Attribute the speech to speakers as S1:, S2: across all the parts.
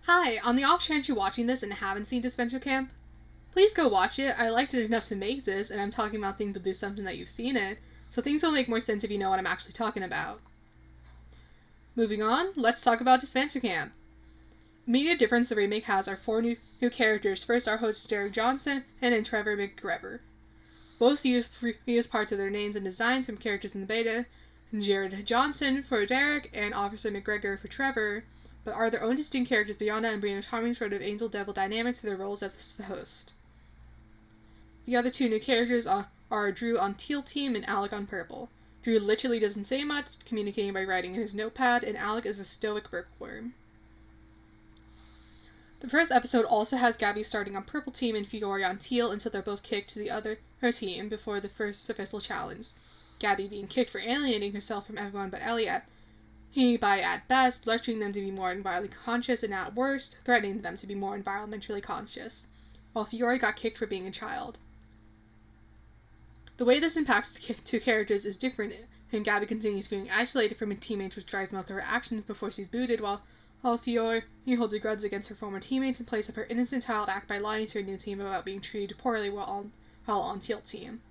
S1: Hi, on the off chance you're watching this and haven't seen Disventure Camp, please go watch it. I liked it enough to make this, and I'm talking about things with the assumption that you've seen it, so things will make more sense if you know what I'm actually talking about. Moving on, let's talk about Disventure Camp. Immediate difference the remake has are four new characters. First, our host Derek Johnson, and then Trevor McGregor. Both use previous parts of their names and designs from characters in the beta. Jared Johnson for Derek, and Officer McGregor for Trevor, but are their own distinct characters beyond that and bring a charming sort of angel-devil dynamic to their roles as the host. The other two new characters are Drew on Teal Team and Alec on Purple. Drew literally doesn't say much, communicating by writing in his notepad, and Alec is a stoic bookworm. The first episode also has Gabby starting on Purple Team and Fiore on Teal until they're both kicked to the other team before the first official challenge. Gabby being kicked for alienating herself from everyone but Elliot. He, by at best, lecturing them to be more environmentally conscious and at worst, threatening them to be more environmentally conscious, while Fiore got kicked for being a child. The way this impacts the two characters is different, and Gabby continues feeling isolated from her teammates, which drives most of her actions before she's booted, while Fiore holds a grudge against her former teammates in place of her innocent child act by lying to her new team about being treated poorly while on Teal Team.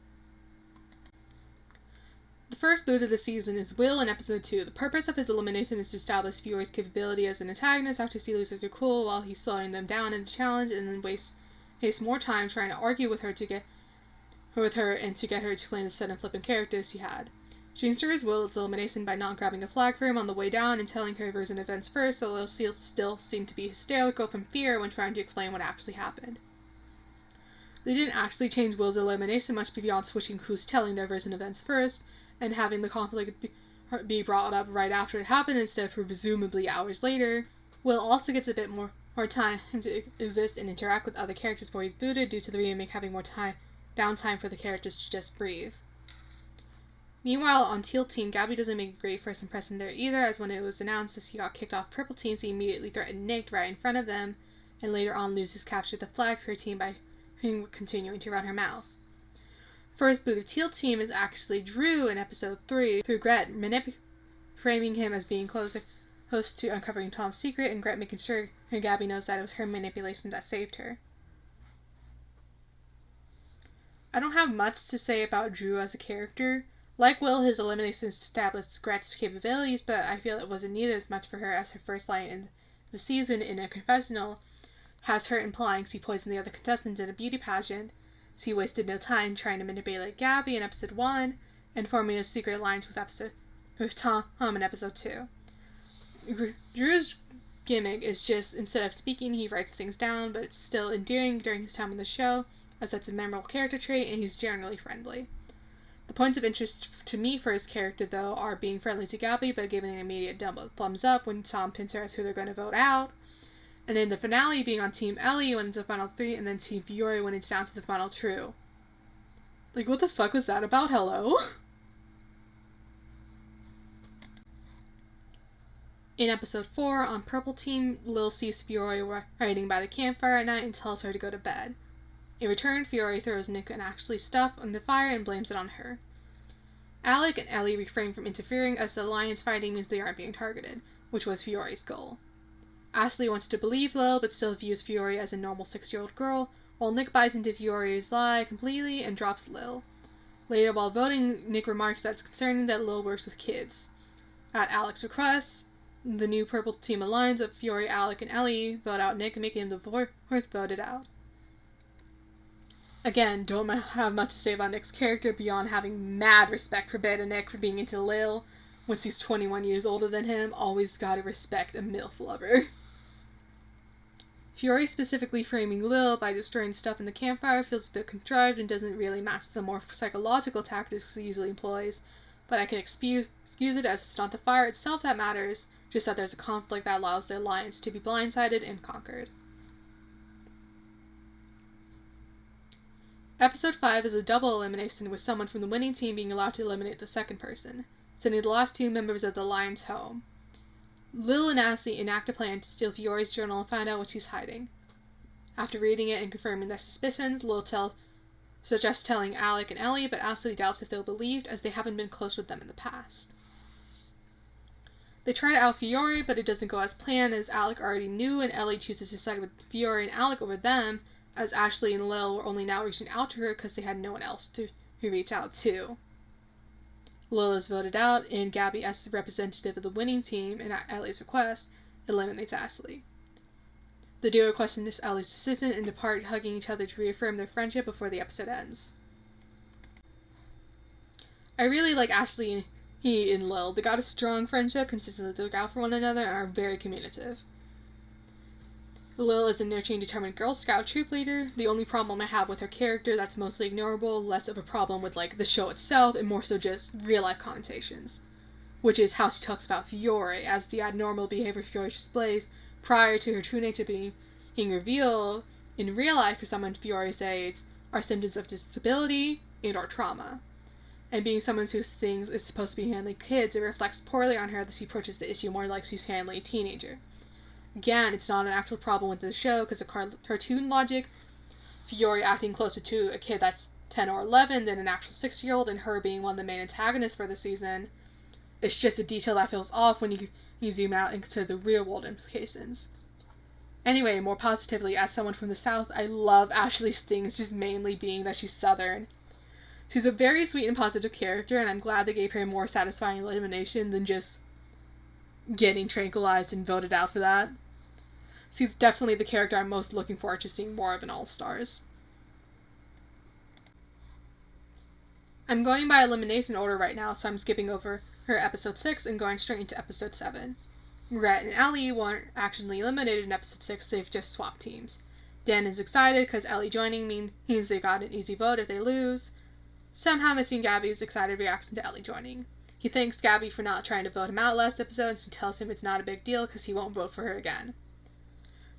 S1: The first boot of the season is Will in episode 2. The purpose of his elimination is to establish Fiore's capability as an antagonist after she loses her cool while he's slowing them down in the challenge, and then wastes more time trying to argue with her and to get her to explain the sudden flippant characters she had. She ensures Will's elimination by not grabbing a flag for him on the way down and telling her version of events first, so he'll still seem to be hysterical from fear when trying to explain what actually happened. They didn't actually change Will's elimination much beyond switching who's telling their version of events first, and having the conflict be brought up right after it happened instead of presumably hours later. Will also gets a bit more time to exist and interact with other characters before he's booted due to the remake having more downtime for the characters to just breathe. Meanwhile, on Teal Team, Gabby doesn't make a great first impression there either, as when it was announced that she got kicked off Purple Team, she immediately threatened Nick right in front of them, and later on loses captured the flag for her team by continuing to run her mouth. First boot of Teal Team is actually Drew in episode 3, through Gret framing him as being close to uncovering Tom's secret, and Gret making sure Gabby knows that it was her manipulation that saved her. I don't have much to say about Drew as a character. Like Will, his elimination established Gret's capabilities, but I feel it wasn't needed as much for her as her first line in the season in a confessional has her implying she poisoned the other contestants in a beauty pageant. She wasted no time trying to manipulate Gabby in episode 1, and forming a secret alliance with Tom in episode 2. Drew's gimmick is just, instead of speaking, he writes things down, but it's still endearing during his time on the show, as that's a memorable character trait, and he's generally friendly. The points of interest to me for his character, though, are being friendly to Gabby, but giving an immediate thumbs up when Tom pins her as who they're going to vote out, and in the finale being on Team Ellie when it's the final 3, and then Team Fiore when it's down to the final 2. Like, what the fuck was that about? Hello? In episode 4, on Purple Team, Lil sees Fiore writing by the campfire at night and tells her to go to bed. In return, Fiore throws Nick and Ashley's stuff on the fire and blames it on her. Alec and Ellie refrain from interfering as the alliance fighting means they aren't being targeted, which was Fiore's goal. Ashley wants to believe Lil, but still views Fiore as a normal 6-year-old girl, while Nick buys into Fiore's lie completely and drops Lil. Later, while voting, Nick remarks that it's concerning that Lil works with kids. At Alec's request, the new Purple Team alliance of Fiore, Alec, and Ellie vote out Nick, making him the fourth voted out. Again, don't have much to say about Nick's character beyond having mad respect for Beta Nick for being into Lil. When she's 21 years older than him, always gotta respect a MILF lover. Fiore specifically framing Lil by destroying stuff in the campfire feels a bit contrived and doesn't really match the more psychological tactics he usually employs, but I can excuse it as it's not the fire itself that matters, just that there's a conflict that allows the alliance to be blindsided and conquered. Episode 5 is a double elimination with someone from the winning team being allowed to eliminate the second person, sending the last 2 members of the alliance home. Lil and Ashley enact a plan to steal Fiore's journal and find out what she's hiding. After reading it and confirming their suspicions, Lil suggests telling Alec and Ellie, but Ashley doubts if they'll believe, as they haven't been close with them in the past. They try to out Fiore, but it doesn't go as planned, as Alec already knew, and Ellie chooses to side with Fiore and Alec over them, as Ashley and Lil were only now reaching out to her because they had no one else to reach out to. Lil is voted out, and Gabby, as the representative of the winning team, and at Ellie's request, eliminates Ashley. The duo questions Ellie's decision and depart, hugging each other to reaffirm their friendship before the episode ends. I really like Ashley and Lil. They got a strong friendship, consistently look out for one another, and are very communicative. Lil is a nurturing, determined Girl Scout troop leader. The only problem I have with her character that's mostly ignorable, less of a problem with the show itself, and more so just real life connotations, which is how she talks about Fiore, as the abnormal behavior Fiore displays prior to her true nature being revealed in real life for someone Fiore's age are symptoms of disability and or trauma. And being someone who thinks is supposed to be handling kids, it reflects poorly on her that she approaches the issue more like she's handling a teenager. Again, it's not an actual problem with the show because of cartoon logic, Fiore acting closer to a kid that's 10 or 11 than an actual 6-year-old, and her being one of the main antagonists for the season. It's just a detail that feels off when you zoom out and consider the real world implications. Anyway, more positively, as someone from the South, I love Ashley's things, just mainly being that she's Southern. She's a very sweet and positive character, and I'm glad they gave her a more satisfying elimination than just getting tranquilized and voted out for that. She's definitely the character I'm most looking forward to seeing more of in All Stars. I'm going by elimination order right now, so I'm skipping over her episode 6 and going straight into episode 7. Rhett and Ellie weren't actually eliminated in episode 6, they've just swapped teams. Dan is excited because Ellie joining means they got an easy vote if they lose. Somehow missing Gabby's excited reaction to Ellie joining. He thanks Gabby for not trying to vote him out last episode, and she tells him it's not a big deal because he won't vote for her again.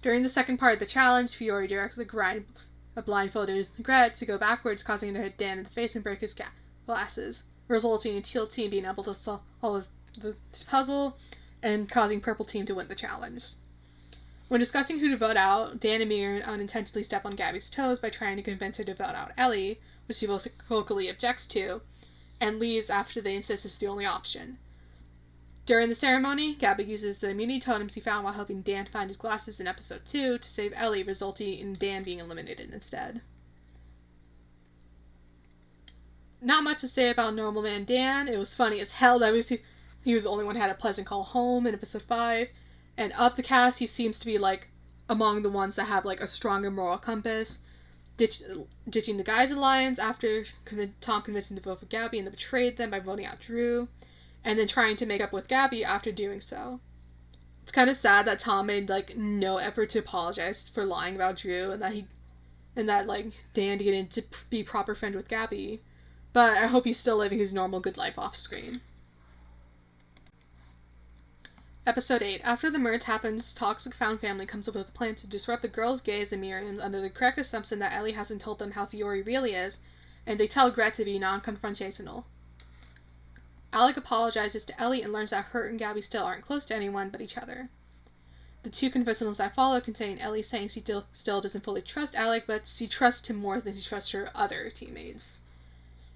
S1: During the second part of the challenge, Fiore directs a blindfolded Gret to go backwards, causing him to hit Dan in the face and break his glasses, resulting in Teal Team being able to solve all of the puzzle and causing Purple Team to win the challenge. When discussing who to vote out, Dan and Miriam unintentionally step on Gabby's toes by trying to convince her to vote out Ellie, which she vocally objects to, and leaves after they insist it's the only option. During the ceremony, Gabby uses the immunity totems he found while helping Dan find his glasses in episode 2 to save Ellie, resulting in Dan being eliminated instead. Not much to say about Normal Man Dan. It was funny as hell that he was the only one who had a pleasant call home in episode 5, and of the cast, he seems to be among the ones that have a stronger moral compass, ditching the guys' alliance after Tom convinced him to vote for Gabby and then betrayed them by voting out Drew, and then trying to make up with Gabby after doing so. It's kind of sad that Tom made no effort to apologize for lying about Drew, and that Dan didn't to be proper friend with Gabby, but I hope he's still living his normal good life off screen. Episode 8. After the merge happens, Toxic Found Family comes up with a plan to disrupt the girls' gaze and Miriam's under the correct assumption that Ellie hasn't told them how Fiore really is, and they tell Gret to be non-confrontational. Alec apologizes to Ellie and learns that her and Gabby still aren't close to anyone but each other. The two confessionals that follow contain Ellie saying she still doesn't fully trust Alec, but she trusts him more than she trusts her other teammates.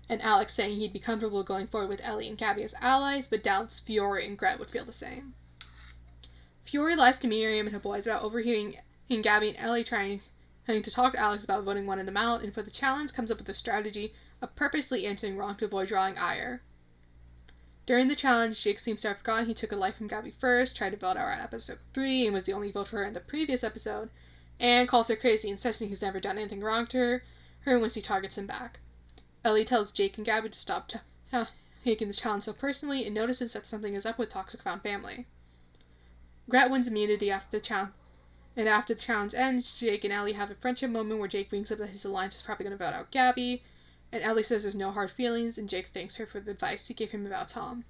S1: And Alec saying he'd be comfortable going forward with Ellie and Gabby as allies, but doubts Fiore and Gret would feel the same. Fiore lies to Miriam and her boys about overhearing Gabby and Ellie trying to talk to Alex about voting one of them out, and for the challenge comes up with a strategy of purposely answering wrong to avoid drawing ire. During the challenge, Jake seems to have forgotten he took a life from Gabby first, tried to vote out at episode 3, and was the only vote for her in the previous episode, and calls her crazy, insisting he's never done anything wrong to her when she targets him back. Ellie tells Jake and Gabby to stop taking the challenge so personally, and notices that something is up with Toxic Found Family. Gret wins immunity after the challenge, and after the challenge ends, Jake and Ellie have a friendship moment where Jake brings up that his alliance is probably going to vote out Gabby, and Ellie says there's no hard feelings, and Jake thanks her for the advice he gave him about Tom.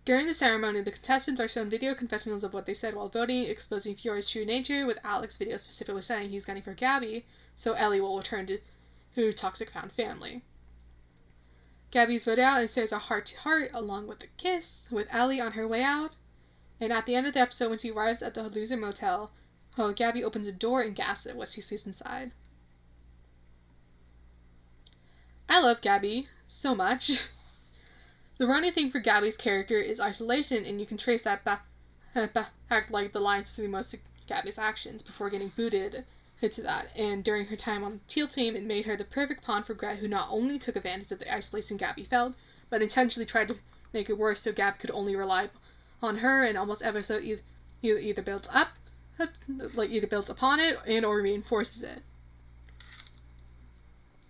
S1: During the ceremony, the contestants are shown video confessionals of what they said while voting, exposing Fiore's true nature, with Alex's video specifically saying he's gunning for Gabby, so Ellie will return to Toxic Found Family. Gabby's voted out and shares a heart-to-heart along with a kiss with Ellie on her way out. And at the end of the episode, when she arrives at the loser motel, Gabby opens a door and gasps at what she sees inside. I love Gabby so much. The running thing for Gabby's character is isolation, and you can trace that act like the lines through most of Gabby's actions before getting booted into that. And during her time on the Teal team, it made her the perfect pawn for Gret, who not only took advantage of the isolation Gabby felt, but intentionally tried to make it worse so Gab could only rely on her, and almost every episode either builds upon it and or reinforces it.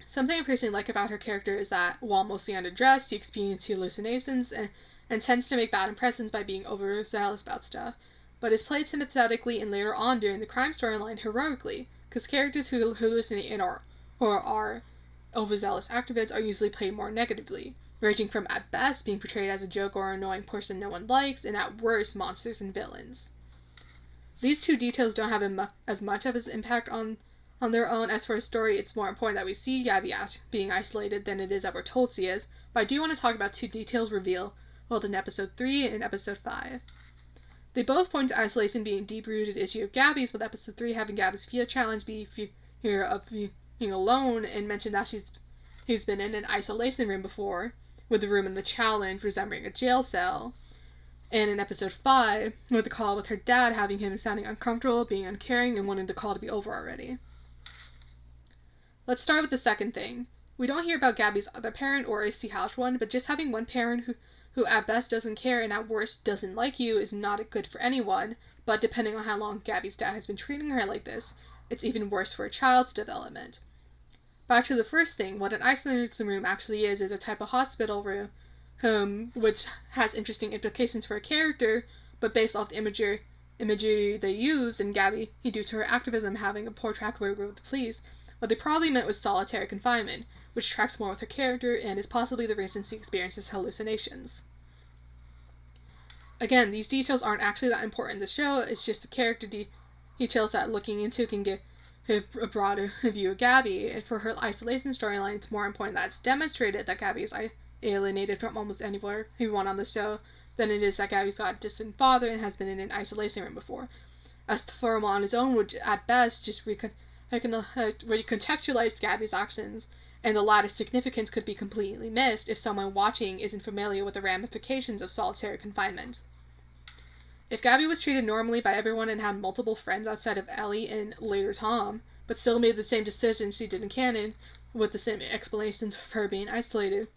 S1: Something I personally like about her character is that, while mostly underdressed, she experiences hallucinations and tends to make bad impressions by being overzealous about stuff, but is played sympathetically and later on during the crime storyline heroically, because characters who hallucinate or are overzealous activists are usually played more negatively, ranging from at best being portrayed as a joke or annoying person no one likes, and at worst monsters and villains. These two details don't have as much of an impact on their own. As for a story, it's more important that we see Gabby being isolated than it is that we're told she is, but I do want to talk about two details revealed both in episode 3 and episode 5. They both point to isolation being a deep-rooted issue of Gabby's, with episode 3 having Gabby's fear challenge be fear of being alone, and mention that he's been in an isolation room before, with the room in the challenge resembling a jail cell. And in episode 5, with the call with her dad having him sounding uncomfortable, being uncaring, and wanting the call to be over already. Let's start with the second thing. We don't hear about Gabby's other parent or if she has one, but just having one parent who at best doesn't care and at worst doesn't like you is not good for anyone, but depending on how long Gabby's dad has been treating her like this, it's even worse for a child's development. Back to the first thing, what an isolation room actually is a type of hospital room which has interesting implications for a character, but based off the imagery they use, and Gabby, due to her activism having a poor track record with the police, what they probably meant was solitary confinement, which tracks more with her character and is possibly the reason she experiences hallucinations. Again, these details aren't actually that important in the show, it's just the character details that looking into can give a broader view of Gabby, and for her isolation storyline, it's more important that it's demonstrated that Gabby is alienated from almost everyone on the show than it is that Gabby's got a distant father and has been in an isolation room before, as the film on its own would at best just recontextualize Gabby's actions, and the latter's significance could be completely missed if someone watching isn't familiar with the ramifications of solitary confinement. If Gabby was treated normally by everyone and had multiple friends outside of Ellie and later Tom, but still made the same decisions she did in canon, with the same explanations for her being isolated,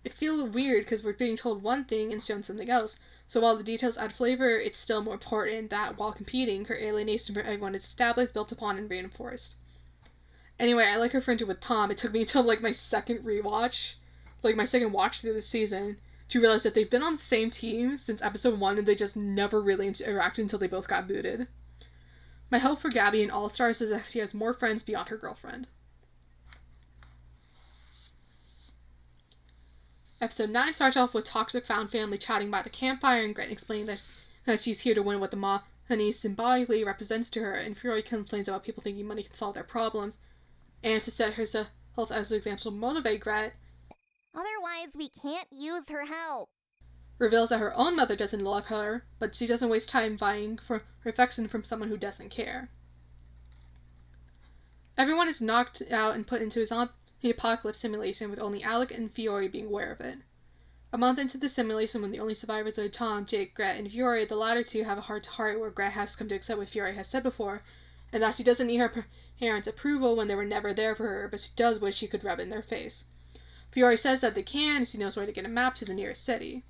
S1: it feels weird because we're being told one thing and shown something else, so while the details add flavor, it's still more important that, while competing, her alienation from everyone is established, built upon, and reinforced. Anyway, I like her friendship with Tom. It took me until my second watch through the season, to realize that they've been on the same team since episode 1 and they just never really interacted until they both got booted. My hope for Gabby in All Stars is that she has more friends beyond her girlfriend. Episode 9 starts off with toxic found family chatting by the campfire and Gret explaining that she's here to win what the money symbolically represents to her, and Fury complains about people thinking money can solve their problems, and to set herself as an example to motivate Gret,
S2: otherwise we can't use her help.
S1: Reveals that her own mother doesn't love her, but she doesn't waste time vying for affection from someone who doesn't care. Everyone is knocked out and put into a zombie apocalypse simulation, with only Alec and Fiore being aware of it. A month into the simulation, when the only survivors are Tom, Jake, Gret, and Fiore, the latter two have a heart-to-heart where Gret has come to accept what Fiore has said before, and that she doesn't need her parents' approval when they were never there for her, but she does wish she could rub it in their face. Fiore says that they can, and she knows where to get a map to the nearest city.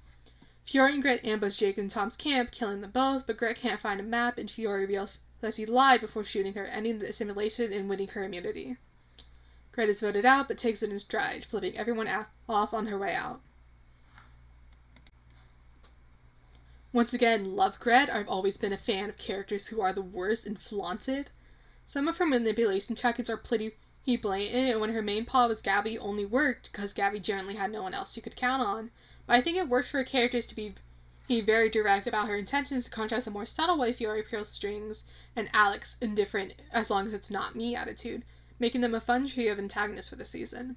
S1: Fiore and Gret ambush Jake in Tom's camp, killing them both, but Gret can't find a map, and Fiore reveals that he lied before shooting her, ending the simulation and winning her immunity. Gret is voted out, but takes it in stride, flipping everyone off on her way out. Once again, love Gret. I've always been a fan of characters who are the worst and flaunt it. Some of her manipulation tactics are pretty blatant, and when her main paw was Gabby, only worked because Gabby generally had no one else she could count on. But I think it works for her characters to be very direct about her intentions, to contrast the more subtle way Fiore pulls strings, and Alec's indifferent as long as it's not me attitude, making them a fun trio of antagonists for the season.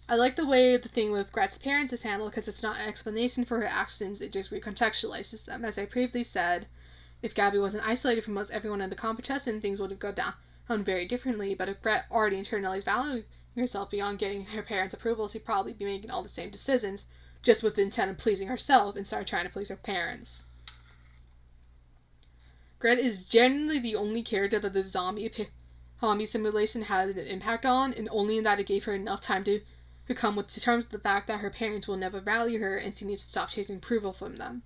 S1: I like the way the thing with Gret's parents is handled because it's not an explanation for her actions, it just recontextualizes them. As I previously said, if Gabby wasn't isolated from most everyone in the competition, things would have gone down very differently, but if Gret already internalized valuing herself beyond getting her parents' approval, she'd probably be making all the same decisions, just with the intent of pleasing herself instead of trying to please her parents. Gret is genuinely the only character that the zombie simulation had an impact on, and only in that it gave her enough time to come to terms with the fact that her parents will never value her and she needs to stop chasing approval from them.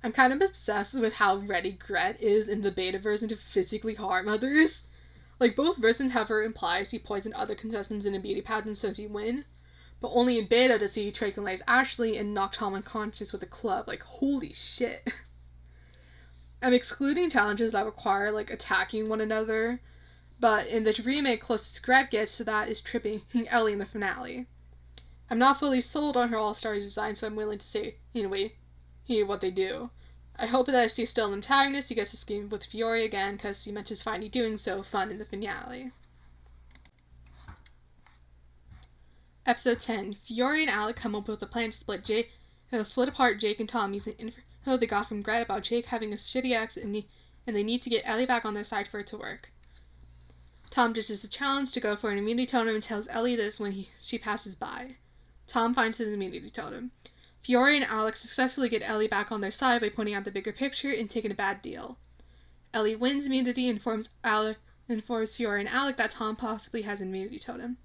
S1: I'm kind of obsessed with how ready Gret is in the beta version to physically harm others. Like, both versions have her imply she poisoned other contestants in a beauty pageant so she win, but only in beta does he tranquilize Ashley and knock Tom unconscious with a club. Like, holy shit. I'm excluding challenges that require, like, attacking one another, but in the remake, closest Gret gets to that is tripping Ellie in the finale. I'm not fully sold on her all-star design, so I'm willing to say, anyway, what they do. I hope that if she's still an antagonist, she gets to scheme with Fiore again, because she mentions finally doing so fun in the finale. Episode 10. Fiore and Alec come up with a plan to split apart Jake and Tom using info they got from Gret about Jake having a shitty ex, and they need to get Ellie back on their side for it to work. Tom ditches the challenge to go for an immunity totem and tells Ellie this when she passes by. Tom finds his immunity totem. Fiore and Alex successfully get Ellie back on their side by pointing out the bigger picture and taking a bad deal. Ellie wins immunity and informs Fiore and Alec that Tom possibly has an immunity totem.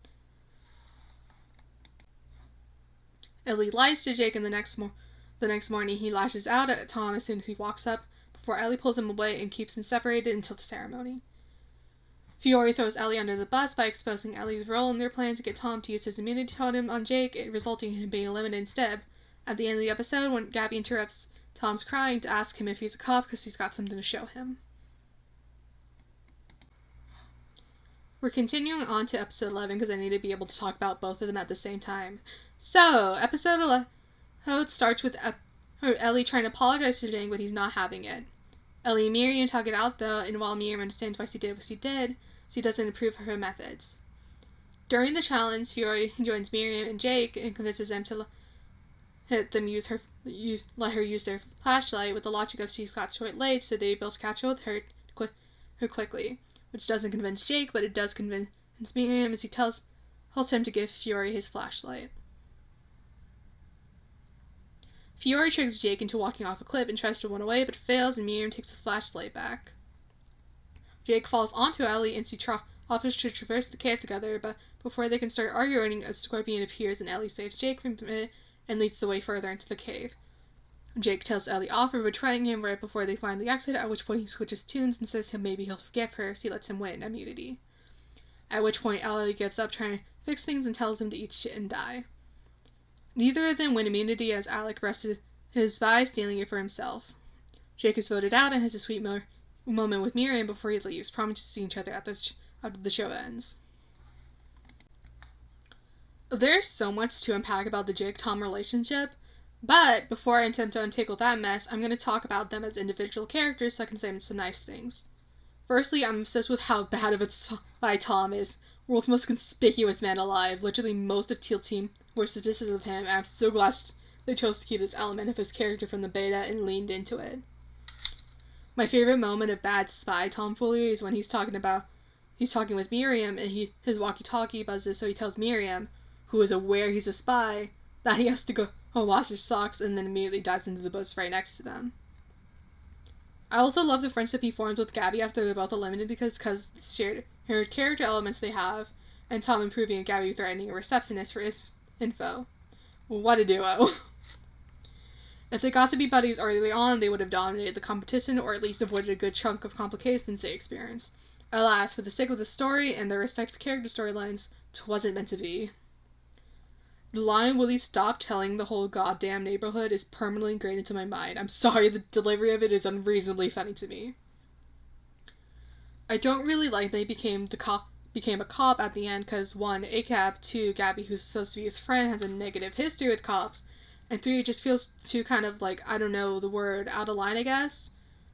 S1: Ellie lies to Jake, and the next morning he lashes out at Tom as soon as he walks up, before Ellie pulls him away and keeps them separated until the ceremony. Fiore throws Ellie under the bus by exposing Ellie's role in their plan to get Tom to use his immunity totem on Jake, resulting in him being eliminated instead. At the end of the episode, when Gabby interrupts Tom's crying to ask him if he's a cop because he's got something to show him. We're continuing on to episode 11 because I need to be able to talk about both of them at the same time. So, episode 11 starts with Ellie trying to apologize to Jake, but he's not having it. Ellie and Miriam talk it out though, and while Miriam understands why she did what she did, she doesn't approve of her methods. During the challenge, Fiore joins Miriam and Jake and convinces them to let her use their flashlight with the logic of she's got short legs, so they're able to catch up with her quickly, which doesn't convince Jake, but it does convince Miriam as he tells him to give Fiore his flashlight. Fiore tricks Jake into walking off a cliff and tries to run away, but fails, and Miriam takes the flashlight back. Jake falls onto Ellie, and she offers to traverse the cave together, but before they can start arguing, a scorpion appears, and Ellie saves Jake from it and leads the way further into the cave. Jake tells Ellie off for betraying him right before they find the exit, at which point he switches tunes and says maybe he'll forgive her if she lets him win immunity. At which point Ellie gives up trying to fix things and tells him to eat shit and die. Neither of them win immunity as Alec rests his by stealing it for himself. Jake is voted out and has a sweet moment with Miriam before he leaves, promising to see each other after the show ends. There's so much to unpack about the Jake-Tom relationship, but before I attempt to untangle that mess, I'm going to talk about them as individual characters so I can say some nice things. Firstly, I'm obsessed with how bad of a spy Tom is. World's most conspicuous man alive. Literally most of Teal Team were suspicious of him, and I'm so glad they chose to keep this element of his character from the beta and leaned into it. My favorite moment of bad spy tomfoolery is when he's talking with Miriam and his walkie-talkie buzzes, so he tells Miriam, who is aware he's a spy, that he has to go wash his socks, and then immediately dives into the bush right next to them. I also love the friendship he forms with Gabby after they're both eliminated because shared character elements they have, and Tom improving and Gabby threatening a receptionist for his info. What a duo. If they got to be buddies early on, they would have dominated the competition, or at least avoided a good chunk of complications they experienced. Alas, for the sake of the story and their respective character storylines, 'twasn't meant to be. The line, "Will you stop telling the whole goddamn neighborhood," is permanently ingrained into my mind. I'm sorry, the delivery of it is unreasonably funny to me. I don't really like that he became a cop at the end, because 1, ACAB, 2, Gabby, who's supposed to be his friend, has a negative history with cops, and 3, it just feels too kind of like, I don't know the word, out of line, I guess.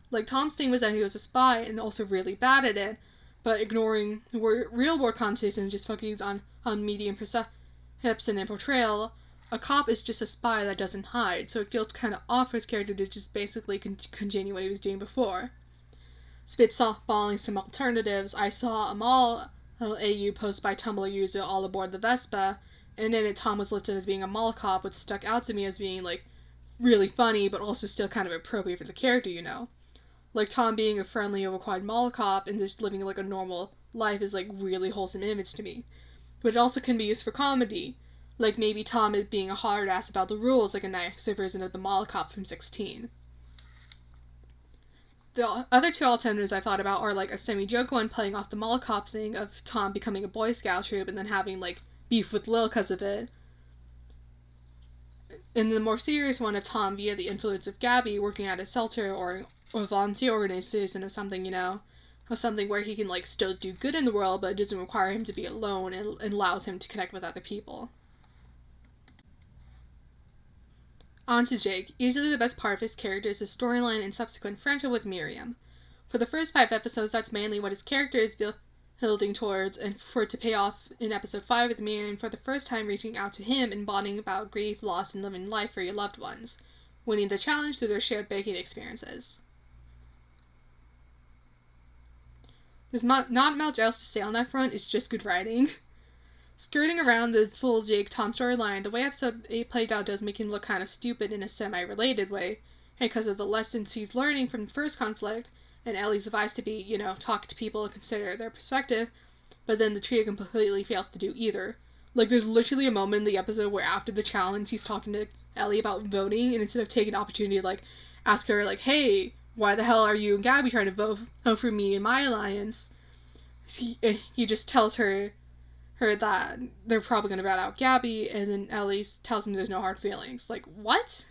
S1: Like, Tom's thing was that he was a spy, and also really bad at it, but ignoring real world context and just focusing on medium perception and portrayal, a cop is just a spy that doesn't hide, so it feels kind of off for his character to just basically continue what he was doing before. Spitballing some alternatives, I saw a mall AU post by Tumblr user All Aboard the Vespa, and in it Tom was listed as being a mall cop, which stuck out to me as being, like, really funny, but also still kind of appropriate for the character, you know. Like Tom being a friendly, overqualified mall cop and just living like a normal life is like really wholesome image to me. But it also can be used for comedy. Like maybe Tom is being a hard ass about the rules, like a nicer version of the mall cop from 16. The other two alternatives I thought about are like a semi-joke one playing off the mall cop thing of Tom becoming a Boy Scout troop and then having like beef with Lil because of it. And the more serious one of Tom via the influence of Gabby working at a shelter or a volunteer organization or something, or something where he can like still do good in the world but it doesn't require him to be alone and allows him to connect with other people. On to Jake. Easily the best part of his character is his storyline and subsequent friendship with Miriam. For the first 5 episodes, that's mainly what his character is building towards, and for it to pay off in episode 5 with Miriam for the first time reaching out to him and bonding about grief, loss, and living life for your loved ones, winning the challenge through their shared baking experiences. There's not much else to say on that front, it's just good writing. Skirting around the full Jake-Tom storyline, the way episode 8 played out does make him look kind of stupid in a semi-related way, because of the lessons he's learning from the first conflict, and Ellie's advice to be, talk to people and consider their perspective, but then the trio completely fails to do either. Like, there's literally a moment in the episode where after the challenge, he's talking to Ellie about voting, and instead of taking the opportunity to, like, ask her, like, hey, why the hell are you and Gabby trying to vote for me and my alliance? He just tells her that they're probably going to bat out Gabby, and then Ellie tells him there's no hard feelings. Like, what?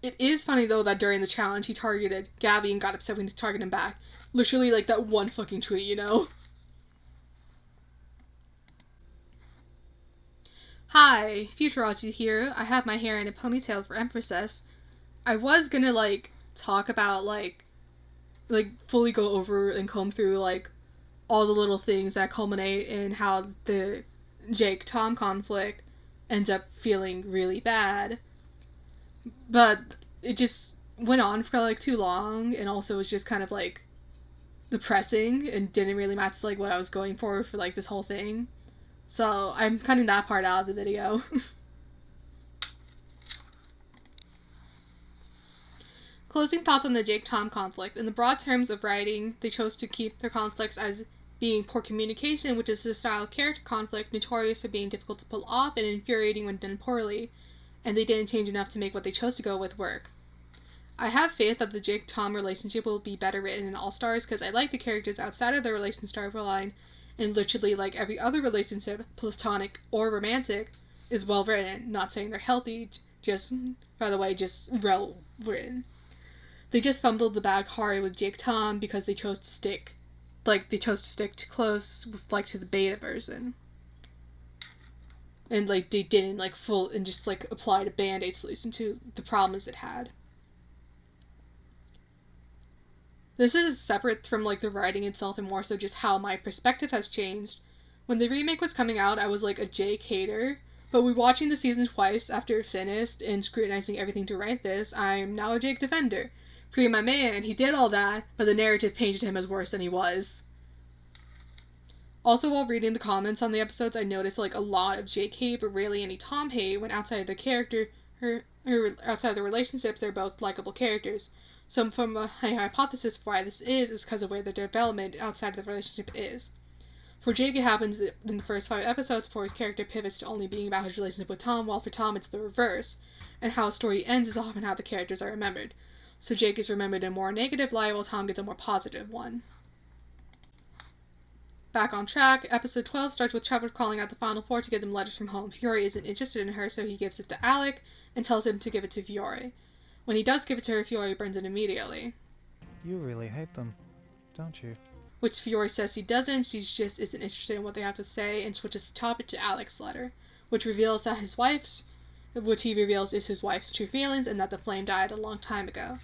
S1: It is funny, though, that during the challenge, he targeted Gabby and got upset when he targeted him back. Literally, like, that one fucking tweet, Hi, Futurology here. I have my hair in a ponytail for emphasis. I was gonna, like, talk about, like, fully go over and comb through, like, all the little things that culminate in how the Jake-Tom conflict ends up feeling really bad. But it just went on for like too long, and also was just kind of like depressing and didn't really match like what I was going for like this whole thing. So I'm cutting that part out of the video. Closing thoughts on the Jake-Tom conflict. In the broad terms of writing, they chose to keep their conflicts as being poor communication, which is a style of character conflict notorious for being difficult to pull off and infuriating when done poorly, and they didn't change enough to make what they chose to go with work. I have faith that the Jake-Tom relationship will be better written in All-Stars because I like the characters outside of the relationship storyline, and literally like every other relationship, platonic or romantic, is well written. Not saying they're healthy, just, by the way, just well written. They just fumbled the bag hard with Jake-Tom because they chose to stick too close, like, to the beta version. And, like, they didn't, like, just, like, apply a Band-Aid solution to the problems it had. This is separate from, like, the writing itself and more so just how my perspective has changed. When the remake was coming out, I was, like, a Jake hater, but rewatching the season twice after it finished and scrutinizing everything to write this, I'm now a Jake defender. Free my man, he did all that, but the narrative painted him as worse than he was. Also, while reading the comments on the episodes, I noticed like a lot of Jake hate, but rarely any Tom hate. When outside of the character, or outside of the relationships, they're both likable characters. So, from a hypothesis for why this is because of where the development outside of the relationship is. For Jake, it happens in the first 5 episodes before his character pivots to only being about his relationship with Tom, while for Tom it's the reverse, and how a story ends is often how the characters are remembered. So Jake is remembered in a more negative light, while Tom gets a more positive one. Back on track, episode 12 starts with Trevor calling out the Final Four to get them letters from home. Fiore isn't interested in her, so he gives it to Alec and tells him to give it to Fiore. When he does give it to her, Fiore burns it immediately.
S3: You really hate them, don't you?
S1: Which Fiore says he doesn't, she just isn't interested in what they have to say, and switches the topic to Alec's letter, which reveals that he reveals is his wife's true feelings and that the flame died a long time ago.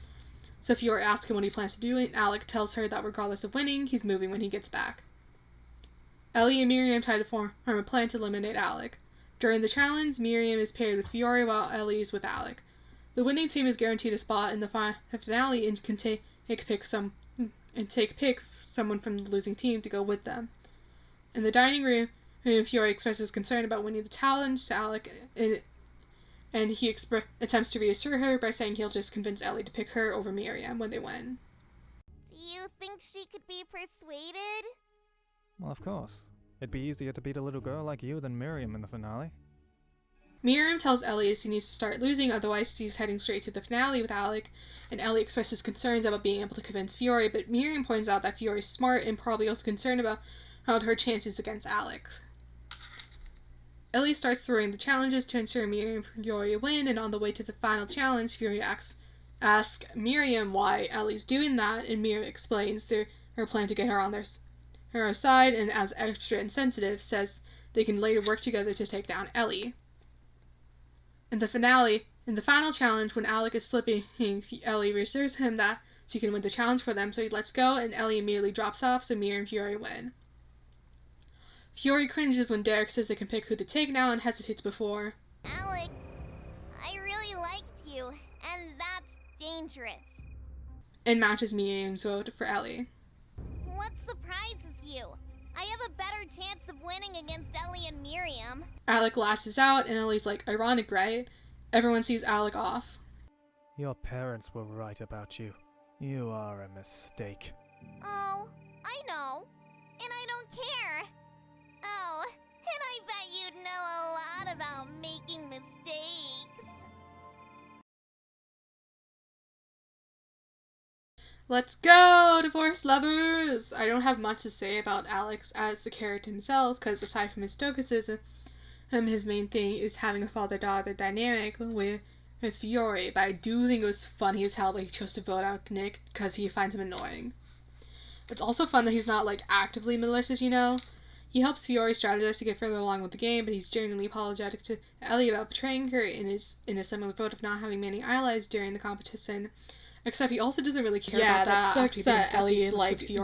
S1: So Fiore asks him what he plans to do, and Alec tells her that regardless of winning, he's moving when he gets back. Ellie and Miriam try to form a plan to eliminate Alec. During the challenge, Miriam is paired with Fiore while Ellie is with Alec. The winning team is guaranteed a spot in the finale and can take pick someone from the losing team to go with them. In the dining room, Fiore expresses concern about winning the challenge to Alec, and and he attempts to reassure her by saying he'll just convince Ellie to pick her over Miriam when they win.
S2: Do you think she could be persuaded?
S3: Well, of course. It'd be easier to beat a little girl like you than Miriam in the finale.
S1: Miriam tells Ellie she needs to start losing, otherwise she's heading straight to the finale with Alec, and Ellie expresses concerns about being able to convince Fiore, but Miriam points out that Fiore's smart and probably also concerned about her chances against Alec. Ellie starts throwing the challenges to ensure Miriam and Fiore win, and on the way to the final challenge, Fiore asks Miriam why Ellie's doing that, and Miriam explains her plan to get her on her side, and as extra insensitive, says they can later work together to take down Ellie. In the final challenge, when Alec is slipping, Ellie reassures him that she can win the challenge for them, so he lets go, and Ellie immediately drops off, so Miriam and Fiore win. Fiore cringes when Derek says they can pick who to take now and hesitates before.
S2: Alec, I really liked you, and that's dangerous.
S1: And matches Miriam's vote for Ellie.
S2: What surprises you? I have a better chance of winning against Ellie and Miriam.
S1: Alec lashes out, and Ellie's like, ironic, right? Everyone sees Alec off.
S3: Your parents were right about you. You are a mistake.
S2: Oh, I know. And I don't care. Oh, and I bet you'd know a lot about making mistakes.
S1: Let's go, divorce lovers! I don't have much to say about Alex as the character himself, because aside from his stoicism, his main thing is having a father-daughter dynamic with Fiore, but I do think it was funny as hell that he chose to vote out Nick because he finds him annoying. It's also fun that he's not, like, actively malicious, you know? He helps Fiore strategize to get further along with the game, but he's genuinely apologetic to Ellie about betraying her in a similar vote of not having many allies during the competition. Except he also doesn't really care about that. Yeah, that sucks that Ellie,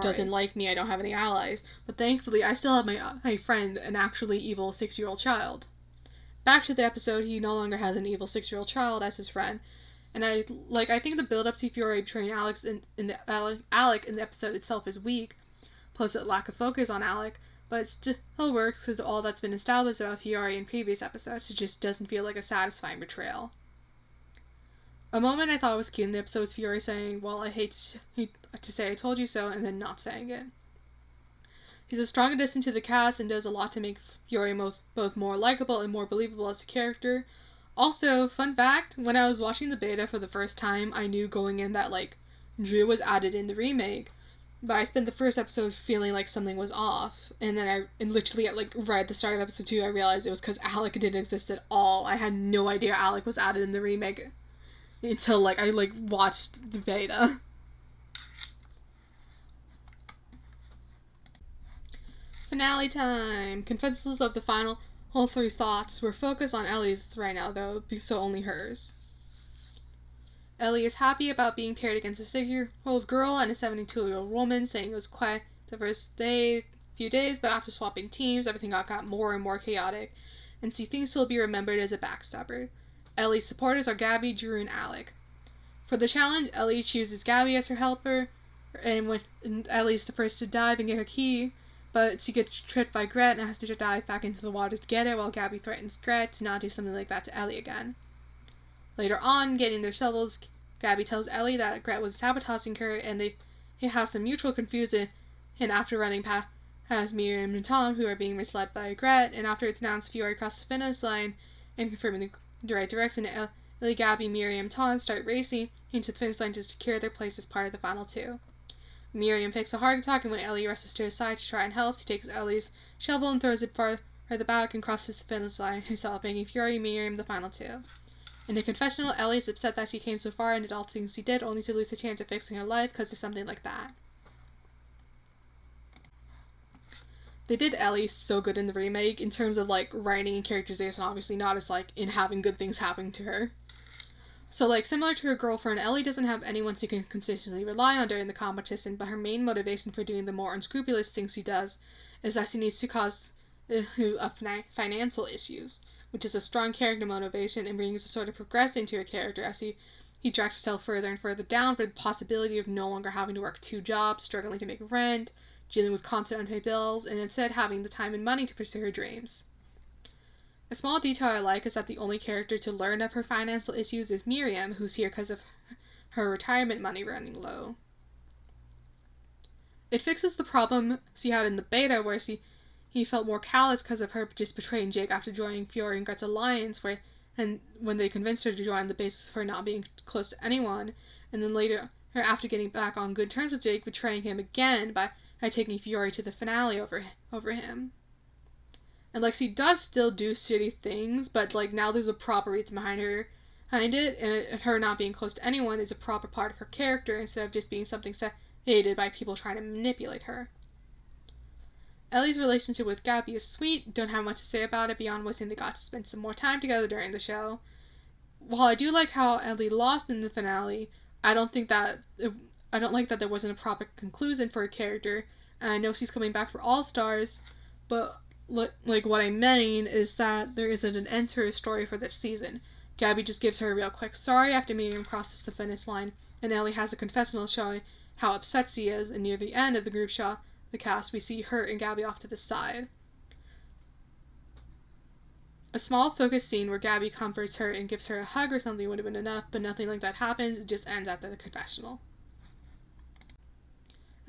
S1: doesn't like me, I don't have any allies. But thankfully, I still have my friend, an actually evil 6-year-old child. Back to the episode, he no longer has an evil 6-year-old child as his friend. And I think the build-up to Fiore betraying Alec in the episode itself is weak, plus a lack of focus on Alec, but it still works because all that's been established about Fiore in previous episodes, it just doesn't feel like a satisfying betrayal. A moment I thought was cute in the episode was Fiore saying, well, I hate to say I told you so, and then not saying it. He's a strong addition to the cast and does a lot to make Fiore both more likable and more believable as a character. Also, fun fact, when I was watching the beta for the first time, I knew going in that, Drew was added in the remake, but I spent the first episode feeling like something was off, and then literally at, right at the start of episode 2, I realized it was because Alec didn't exist at all. I had no idea Alec was added in the remake until, I watched the beta. Finale time! Consensus of the final whole 3 thoughts. We're focused on Ellie's right now, though, so only hers. Ellie is happy about being paired against a 6-year-old girl and a 72-year-old woman, saying it was quite the first few days, but after swapping teams, everything got more and more chaotic, and she thinks she'll be remembered as a backstabber. Ellie's supporters are Gabby, Drew, and Alec. For the challenge, Ellie chooses Gabby as her helper, and Ellie's the first to dive and get her key, but she gets tripped by Gret and has to dive back into the water to get it, while Gabby threatens Gret to not do something like that to Ellie again. Later on, getting their shovels, Gabby tells Ellie that Gret was sabotaging her, and they have some mutual confusion, and after running past Miriam and Tom, who are being misled by Gret, and after it's announced Fiore crossed the finish line and confirming the right direction, Ellie, Gabby, Miriam, and Tom start racing into the finish line to secure their place as part of the final 2. Miriam takes a heart attack, and when Ellie rushes to her side to try and help, she takes Ellie's shovel and throws it farther back and crosses the finish line herself, making Fiore and Miriam the final 2. In the confessional, Ellie is upset that she came so far and did all the things she did, only to lose the chance of fixing her life because of something like that. They did Ellie so good in the remake in terms of, writing and characterization, obviously not as, in having good things happen to her. So, similar to her girlfriend, Ellie doesn't have anyone she can consistently rely on during the competition, but her main motivation for doing the more unscrupulous things she does is that she needs to cause financial issues, which is a strong character motivation and brings a sort of progression to her character as he drags herself further and further down for the possibility of no longer having to work 2 jobs, struggling to make rent, dealing with constant unpaid bills, and instead having the time and money to pursue her dreams. A small detail I like is that the only character to learn of her financial issues is Miriam, who's here because of her retirement money running low. It fixes the problem she had in the beta where he felt more callous because of her just betraying Jake after joining Fiore and Gret's alliance, and when they convinced her to join the basis for not being close to anyone, and then later, her after getting back on good terms with Jake, betraying him again by taking Fiore to the finale over him. And, like, she does still do shitty things, but, like, now there's a proper reason behind it, and her not being close to anyone is a proper part of her character instead of just being something hated by people trying to manipulate her. Ellie's relationship with Gabby is sweet, don't have much to say about it beyond wishing they got to spend some more time together during the show. While I do like how Ellie lost in the finale, I don't like that there wasn't a proper conclusion for her character, and I know she's coming back for All Stars, but like what I mean is that there isn't an end to her story for this season. Gabby just gives her a real quick sorry after Miriam crosses the finish line, and Ellie has a confessional showing how upset she is, and near the end of the group shot, the cast, we see her and Gabby off to the side. A small focus scene where Gabby comforts her and gives her a hug or something would have been enough, but nothing like that happens, it just ends after the confessional.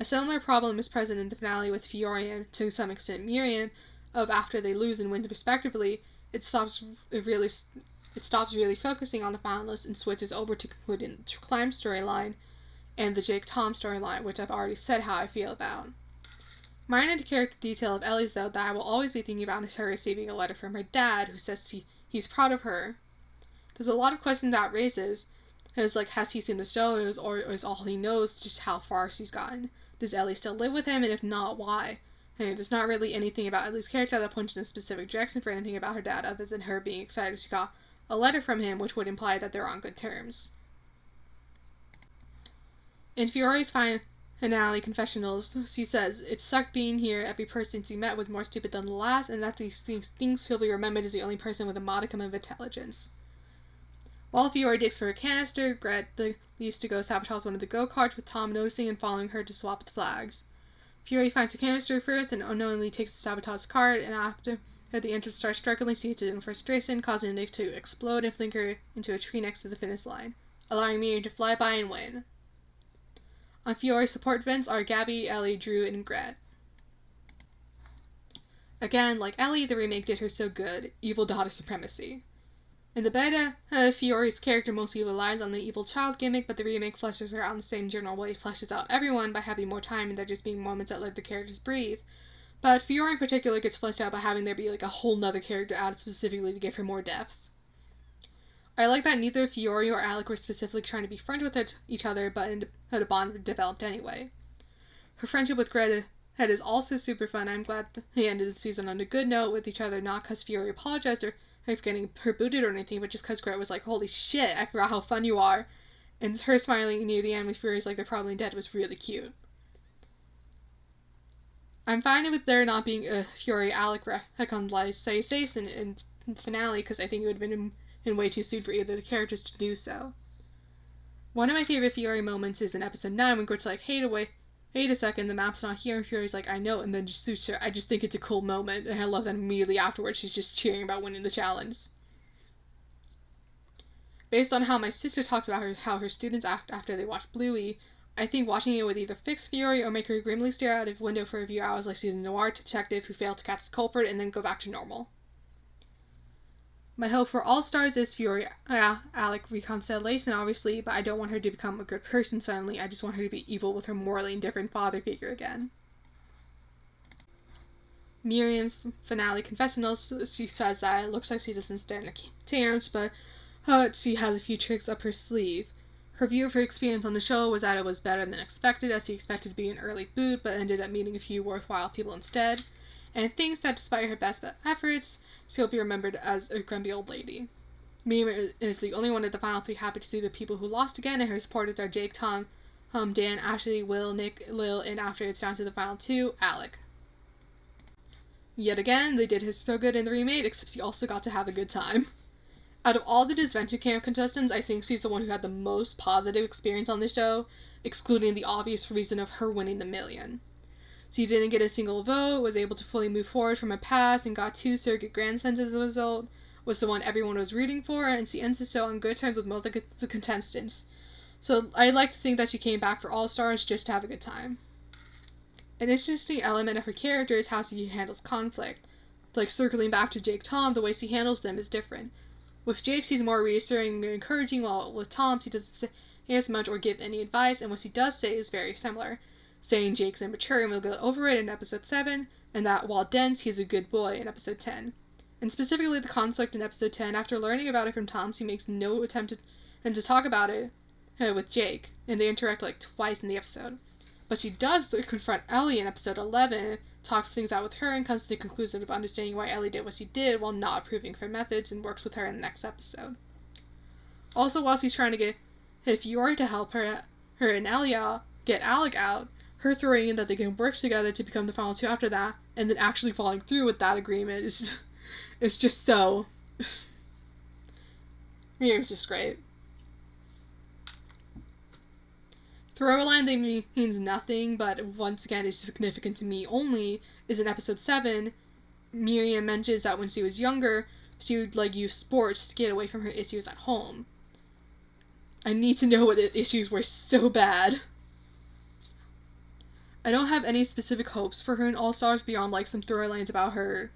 S1: A similar problem is present in the finale with Fiore and, to some extent, Miriam, of after they lose and win respectively, it stops really focusing on the finalists and switches over to concluding the Climb storyline and the Jake Tom storyline, which I've already said how I feel about. Minor character detail of Ellie's, though, that I will always be thinking about is her receiving a letter from her dad who says he's proud of her. There's a lot of questions that raises. It's like, has he seen the show, or is all he knows just how far she's gotten? Does Ellie still live with him, and if not, why? There's not really anything about Ellie's character that points in a specific direction for anything about her dad other than her being excited she got a letter from him, which would imply that they're on good terms. In Fiore's finale confessionals, she says, "It sucked being here. Every person she met was more stupid than the last, and that these things she'll be remembered as the only person with a modicum of intelligence." While Fiore digs for her canister, Gret leaves to go sabotage one of the go-karts with Tom noticing and following her to swap the flags. Fiore finds a canister first and unknowingly takes the sabotage card, and after the entrance starts struggling, she hits it in frustration, causing it to explode and fling her into a tree next to the finish line, allowing Miriam to fly by and win. On Fiore's support vents are Gabby, Ellie, Drew, and Gret. Again, like Ellie, the remake did her so good, evil daughter supremacy. In the beta, Fiore's character mostly relies on the evil child gimmick, but the remake fleshes her out in the same general way it fleshes out everyone by having more time and there just being moments that let the characters breathe. But Fiore in particular gets fleshed out by having there be like a whole nother character added specifically to give her more depth. I like that neither Fiore or Alec were specifically trying to be friends with each other, but had a bond developed anyway. Her friendship with Gret is also super fun. I'm glad they ended the season on a good note with each other, not because Fiore apologized or for getting her booted or anything, but just because Gret was like, "Holy shit, I forgot how fun you are." And her smiling near the end with Fiore's like they're probably dead was really cute. I'm fine with there not being a Fiore-Alec reconciliation in the finale, because I think it would have been way too soon for either of the characters to do so. One of my favorite Fiore moments is in episode 9 when Gret's like, wait a second, the map's not here, and Fiore's like, I know, and then just suits her. I just think it's a cool moment, and I love that immediately afterwards she's just cheering about winning the challenge. Based on how my sister talks about how her students act after they watch Bluey, I think watching it would either fix Fiore or make her grimly stare out of window for a few hours like she's a noir detective who failed to catch the culprit and then go back to normal. My hope for All Stars is Fiore-Alec reconciliation, obviously, but I don't want her to become a good person suddenly. I just want her to be evil with her morally indifferent father figure again. Miriam's finale confessionals, she says that it looks like she doesn't stand a chance, but she has a few tricks up her sleeve. Her view of her experience on the show was that it was better than expected, as she expected to be an early boot, but ended up meeting a few worthwhile people instead, and thinks that despite her best efforts, she'll be remembered as a grumpy old lady. Miriam is the only one of the final 3 happy to see the people who lost again, and her supporters are Jake, Tom, Dan, Ashley, Will, Nick, Lil, and after it's down to the final 2, Alec. Yet again, they did her so good in the remake, except she also got to have a good time. Out of all the disventure camp contestants, I think she's the one who had the most positive experience on the show, excluding the obvious reason of her winning the million. So he didn't get a single vote, was able to fully move forward from a past, and got 2 surrogate grandsons as a result, was the one everyone was rooting for, and she ends the show on good terms with most of the contestants. So I like to think that she came back for All Stars just to have a good time. An interesting element of her character is how she handles conflict. Like, circling back to Jake Tom, the way she handles them is different. With Jake, she's more reassuring and encouraging, while with Tom, she doesn't say as much or give any advice, and what she does say is very similar, saying Jake's immature and will get over it in episode 7, and that while dense, he's a good boy in episode 10. And specifically the conflict in episode 10, after learning about it from Tom, she makes no attempt to talk about it with Jake, and they interact like twice in the episode. But she does confront Ellie in episode 11, talks things out with her, and comes to the conclusion of understanding why Ellie did what she did while not approving of her methods, and works with her in the next episode. Also, while she's trying to get Fiore to help her and Ellie out, get Alec out, her throwing in that they can work together to become the final 2 after that, and then actually following through with that agreement is just so... Miriam's just great. Throw a line that means nothing, but once again is significant to me only, is in episode 7, Miriam mentions that when she was younger, she would use sports to get away from her issues at home. I need to know what the issues were so bad. I don't have any specific hopes for her in All Stars beyond some storylines about her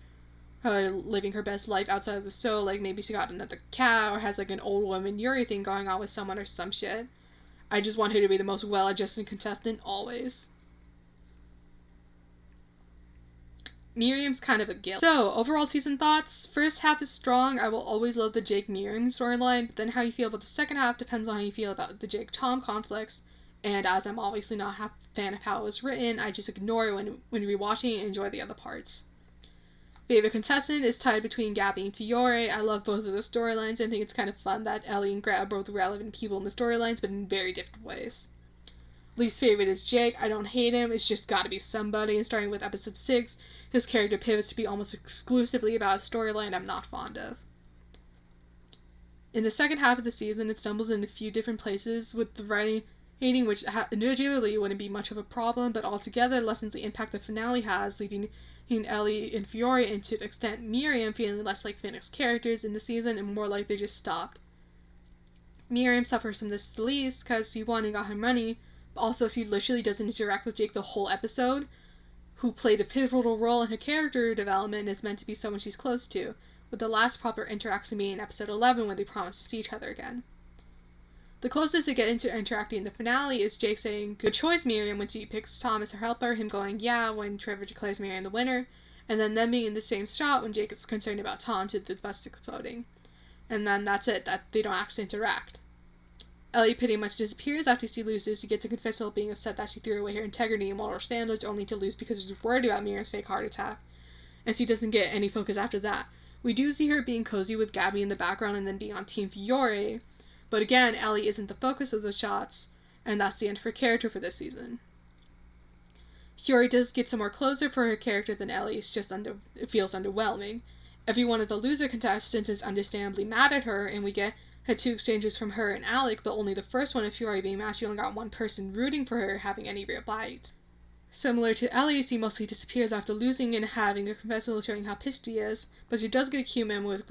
S1: living her best life outside of the show, maybe she got another cat or has an old woman Yuri thing going on with someone or some shit. I just want her to be the most well-adjusted contestant always. Miriam's kind of a guilt. So, overall season thoughts. First half is strong. I will always love the Jake-Miriam storyline, but then how you feel about the second half depends on how you feel about the Jake-Tom conflicts, and as I'm obviously not a fan of how it was written, I just ignore it when rewatching and enjoy the other parts. Favorite contestant is tied between Gabby and Fiore. I love both of the storylines and think it's kind of fun that Ellie and Greta are both relevant people in the storylines, but in very different ways. Least favorite is Jake. I don't hate him, it's just gotta be somebody, and starting with episode 6, his character pivots to be almost exclusively about a storyline I'm not fond of. In the second half of the season, it stumbles in a few different places with the writing, which individually wouldn't be much of a problem, but altogether lessens the impact the finale has, leaving Ellie and Fiore, and to an extent Miriam, feeling less like Phoenix characters in the season and more like they just stopped. Miriam suffers from this the least because she won and got her money, but also she literally doesn't interact with Jake the whole episode, who played a pivotal role in her character development and is meant to be someone she's close to, with the last proper interaction being in episode 11 when they promise to see each other again. The closest they get into interacting in the finale is Jake saying, "Good choice, Miriam," when she picks Tom as her helper, him going, "Yeah," when Trevor declares Miriam the winner, and then them being in the same shot when Jake is concerned about Tom to the bus exploding. And then that's it, that they don't actually interact. Ellie pretty much disappears after she loses. She gets a confessional being upset that she threw away her integrity and moral standards only to lose because she's worried about Miriam's fake heart attack. And she doesn't get any focus after that. We do see her being cozy with Gabby in the background and then being on Team Fiore, but again, Ellie isn't the focus of the shots, and that's the end of her character for this season. Fiore does get some more closure for her character than Ellie, it feels underwhelming. Every one of the loser contestants is understandably mad at her, and we had 2 exchanges from her and Alec, but only the first one of Fiore being mad she only got one person rooting for her having any real bite. Similar to Ellie, she mostly disappears after losing and having a confessional showing how pissed she is, but she does get a cue memo with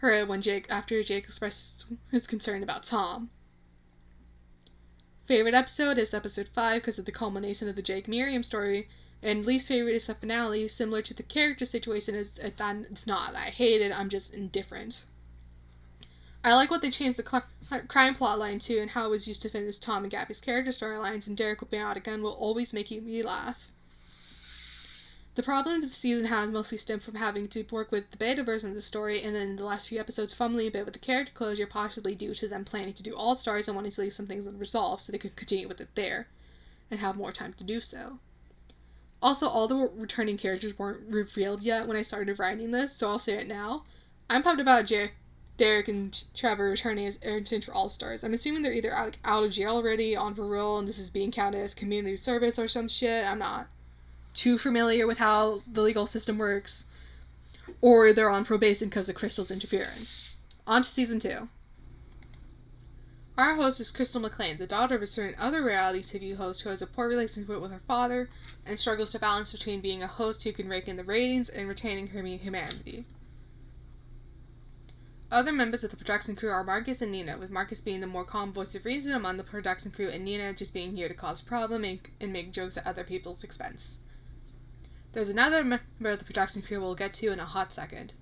S1: her when after Jake expresses his concern about Tom. Favorite episode is episode 5 because of the culmination of the Jake-Miriam story, and least favorite is the finale. Similar to the character situation, it's not that I hate it, I'm just indifferent. I like what they changed the crime plotline to and how it was used to finish Tom and Gabby's character storylines, and Derek being out again will always make me laugh. The problem that the season has mostly stemmed from having to work with the beta version of the story, and then in the last few episodes fumbling a bit with the character closure, possibly due to them planning to do All-Stars and wanting to leave some things unresolved so they could continue with it there, and have more time to do so. Also, all the returning characters weren't revealed yet when I started writing this, so I'll say it now. I'm pumped about Derek and Trevor returning as agents for All-Stars. I'm assuming they're either out of jail already, on parole, and this is being counted as community service or some shit. I'm not too familiar with how the legal system works, or they're on probation because of Crystal's interference. On to season 2. Our host is Crystal McLean, the daughter of a certain other reality TV host who has a poor relationship with her father and struggles to balance between being a host who can rake in the ratings and retaining her humanity. Other members of the production crew are Marcus and Nina, with Marcus being the more calm voice of reason among the production crew and Nina just being here to cause a problem and make jokes at other people's expense. There's another member of the production crew we'll get to in a hot second.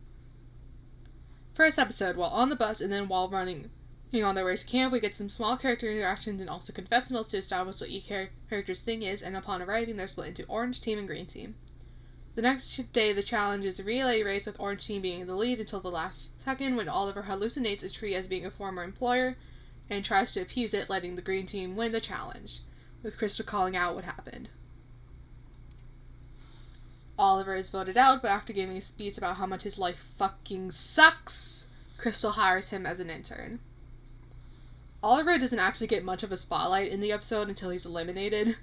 S1: First episode, while on the bus and then while running on their way to camp, we get some small character interactions and also confessionals to establish what each character's thing is, and upon arriving, they're split into Orange Team and Green Team. The next day, the challenge is a relay race with Orange Team being in the lead until the last second when Oliver hallucinates a tree as being a former employer and tries to appease it, letting the Green Team win the challenge, with Crystal calling out what happened. Oliver is voted out, but after giving a speech about how much his life fucking sucks, Crystal hires him as an intern. Oliver doesn't actually get much of a spotlight in the episode until he's eliminated.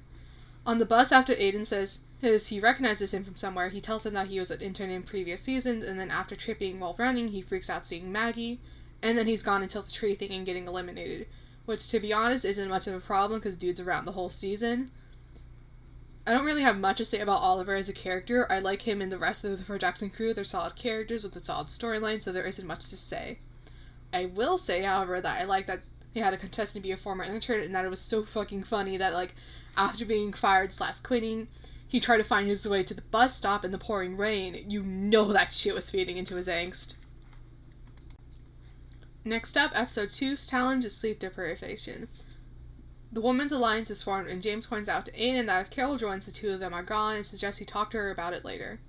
S1: On the bus after Aiden says he recognizes him from somewhere, he tells him that he was an intern in previous seasons, and then after tripping while running, he freaks out seeing Maggie, and then he's gone until the tree thing and getting eliminated, which, to be honest, isn't much of a problem because dude's around the whole season. I don't really have much to say about Oliver as a character. I like him and the rest of the production crew. They're solid characters with a solid storyline, so there isn't much to say. I will say, however, that I like that they had a contestant be a former intern, and that it was so fucking funny that, like, after being fired/quitting, he tried to find his way to the bus stop in the pouring rain. You know that shit was feeding into his angst. Next up, episode 2's challenge is sleep deprivation. The Women's Alliance is formed, and James points out to Aiden that if Carol joins, the two of them are gone, and suggests he talk to her about it later.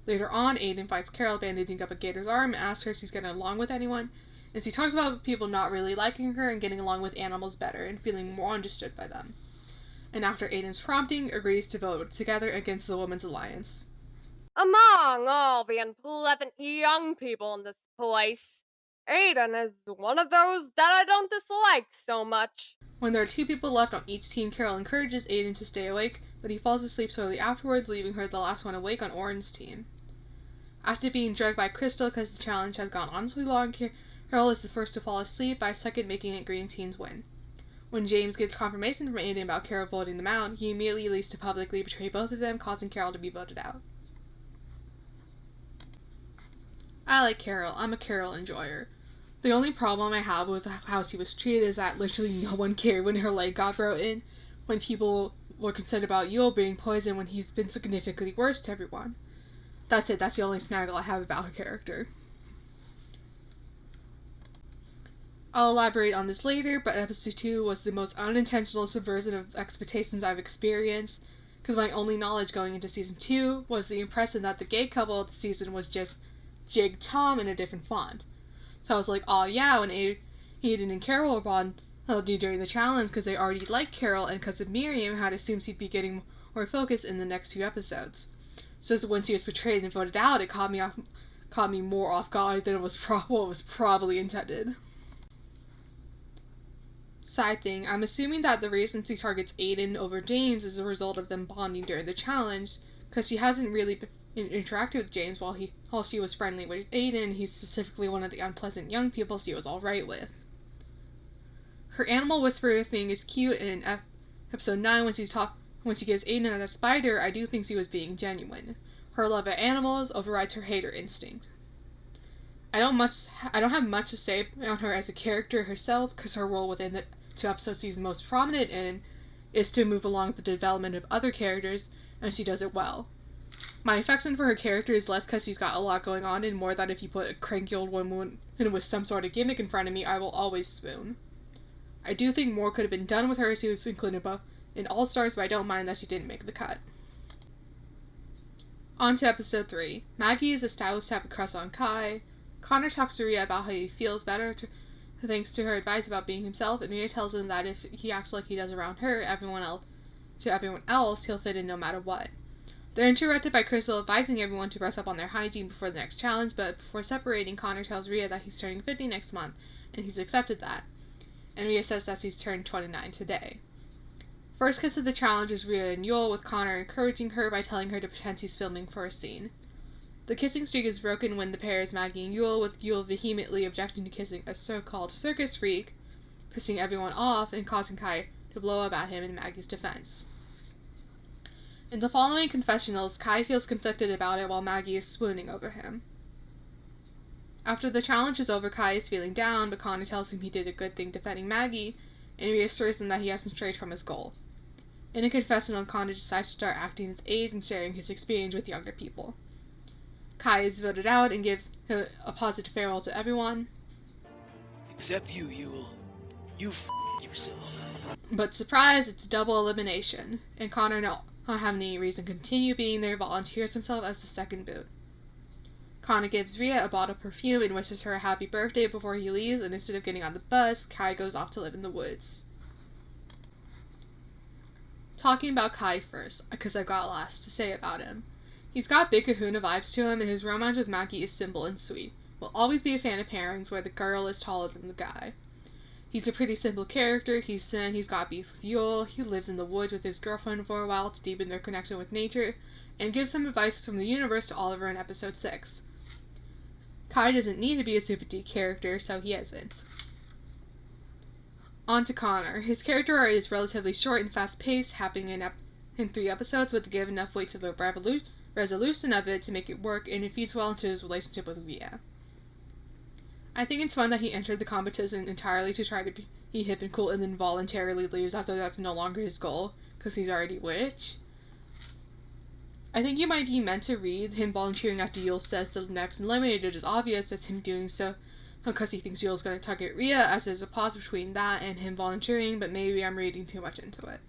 S1: Later on, Aiden finds Carol bandaging up a gator's arm and asks her if she's getting along with anyone, and she talks about people not really liking her and getting along with animals better and feeling more understood by them. And after Aiden's prompting, agrees to vote together against the Women's Alliance.
S4: Among all the unpleasant young people in this place, Aiden is one of those that I don't dislike so much.
S1: When there are 2 people left on each team, Carol encourages Aiden to stay awake, but he falls asleep shortly afterwards, leaving her the last one awake on Orange's team. After being drugged by Crystal because the challenge has gone on so long, Carol is the first to fall asleep, by second making it Green Team's win. When James gets confirmation from Aiden about Carol voting them out, he immediately leaves to publicly betray both of them, causing Carol to be voted out. I like Carol. I'm a Carol enjoyer. The only problem I have with how she was treated is that literally no one cared when her leg got broken, when people were concerned about Yul being poisoned when he's been significantly worse to everyone. That's it. That's the only snaggle I have about her character. I'll elaborate on this later, but episode 2 was the most unintentional subversion of expectations I've experienced, because my only knowledge going into season 2 was the impression that the gay couple of the season was just Jig Tom in a different font. So I was like, oh yeah, when Aiden and Carol were bonded during the challenge because they already liked Carol and because of Miriam had assumed he'd be getting more focus in the next few episodes. So once he was betrayed and voted out, it caught me more off guard than it was what was probably intended. Side thing, I'm assuming that the reason she targets Aiden over James is a result of them bonding during the challenge, because she hasn't really interacted with James while she was friendly with Aiden. He's specifically one of the unpleasant young people she was alright with. Her animal whisperer thing is cute, and in episode 9 when she gives Aiden a spider, I do think she was being genuine. Her love of animals overrides her hater instinct. I don't have much to say on her as a character herself, because her role within the 2 episodes she's most prominent in is to move along the development of other characters, and she does it well. My affection for her character is less because she's got a lot going on, and more that if you put a cranky old woman with some sort of gimmick in front of me, I will always spoon. I do think more could have been done with her as she was included in All-Stars, but I don't mind that she didn't make the cut. On to episode 3. Maggie is established to have a crush on Kai. Connor talks to Rhea about how he feels better thanks to her advice about being himself, and Rhea tells him that if he acts like he does around her, everyone else, he'll fit in no matter what. They're interrupted by Crystal advising everyone to brush up on their hygiene before the next challenge, but before separating, Connor tells Rhea that he's turning 50 next month, and he's accepted that. And Rhea says that he's turned 29 today. First kiss of the challenge is Rhea and Yul, with Connor encouraging her by telling her to pretend he's filming for a scene. The kissing streak is broken when the pair is Maggie and Yul, with Yul vehemently objecting to kissing a so-called circus freak, pissing everyone off and causing Kai to blow up at him in Maggie's defense. In the following confessionals, Kai feels conflicted about it while Maggie is swooning over him. After the challenge is over, Kai is feeling down, but Connor tells him he did a good thing defending Maggie and reassures him that he hasn't strayed from his goal. In a confessional, Connor decides to start acting as aides and sharing his experience with younger people. Kai is voted out and gives a positive farewell to everyone.
S5: Except you, Yule. You yourself.
S1: But surprise, it's double elimination, and Connor, not having any reason to continue being there, volunteers himself as the second boot. Connor gives Rhea a bottle of perfume and wishes her a happy birthday before he leaves, and instead of getting on the bus, Kai goes off to live in the woods. Talking about Kai first, because I've got lots to say about him. He's got big kahuna vibes to him, and his romance with Maggie is simple and sweet. Will always be a fan of pairings where the girl is taller than the guy. He's a pretty simple character. He's got beef with Yule. He lives in the woods with his girlfriend for a while to deepen their connection with nature, and gives some advice from the universe to Oliver in episode 6. Kai doesn't need to be a super deep character, so he isn't. On to Connor. His character arc is relatively short and fast-paced, happening in 3 episodes, but to give enough weight to the resolution of it to make it work, and it feeds well into his relationship with Rhea. I think it's fun that he entered the competition entirely to try to be hip and cool and then voluntarily leaves after that's no longer his goal, because he's already witch. I think you might be meant to read him volunteering after Yule says the next eliminated is obvious as him doing so because he thinks Yule's going to target Rhea, as there's a pause between that and him volunteering, but maybe I'm reading too much into it.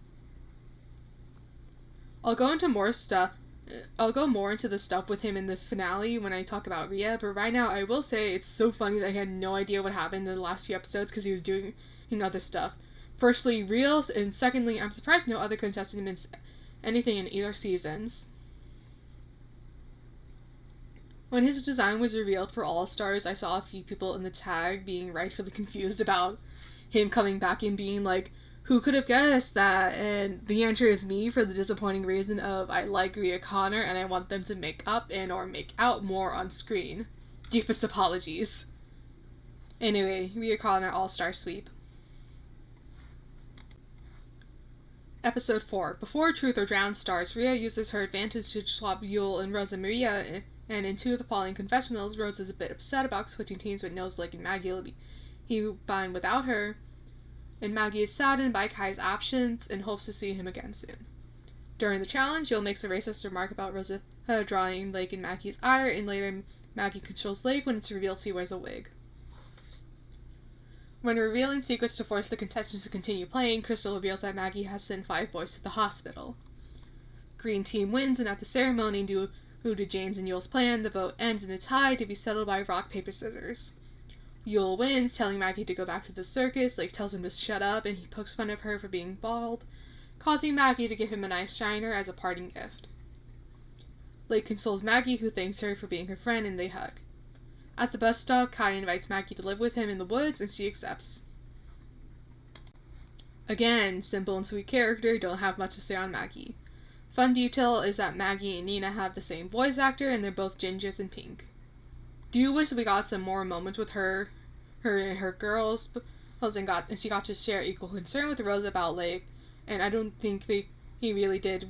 S1: I'll go more into the stuff with him in the finale when I talk about Rhea, but right now I will say it's so funny that I had no idea what happened in the last few episodes because he was doing other stuff. Firstly, reels, and secondly, I'm surprised no other contestant missed anything in either seasons. When his design was revealed for All Stars, I saw a few people in the tag being rightfully confused about him coming back and being like, who could have guessed that? And the answer is me, for the disappointing reason of I like Rhea Connor and I want them to make up and or make out more on screen. Deepest apologies. Anyway, Rhea Connor All-Star Sweep. Episode 4. Before Truth or Drown starts, Rhea uses her advantage to swap Yule and Rosa Maria, and in 2 of the following confessionals, Rose is a bit upset about switching teams but knows Lake and Maggie will be fine without her, and Maggie is saddened by Kai's absence and hopes to see him again soon. During the challenge, Yule makes a racist remark about Rosa drawing Lake in Maggie's ire, and later Maggie controls Lake when it's revealed she wears a wig. When revealing secrets to force the contestants to continue playing, Crystal reveals that Maggie has sent 5 boys to the hospital. Green team wins, and at the ceremony, due to James and Yule's plan, the vote ends in a tie to be settled by rock, paper, scissors. Yule wins, telling Maggie to go back to the circus. Lake tells him to shut up, and he pokes fun of her for being bald, causing Maggie to give him a nice shiner as a parting gift. Lake consoles Maggie, who thanks her for being her friend, and they hug. At the bus stop, Kai invites Maggie to live with him in the woods, and she accepts. Again, simple and sweet character, don't have much to say on Maggie. Fun detail is that Maggie and Nina have the same voice actor, and they're both gingers and pink. Do wish we got some more moments with her and her girls, and she got to share equal concern with Rosa about Lake, and I don't think he really did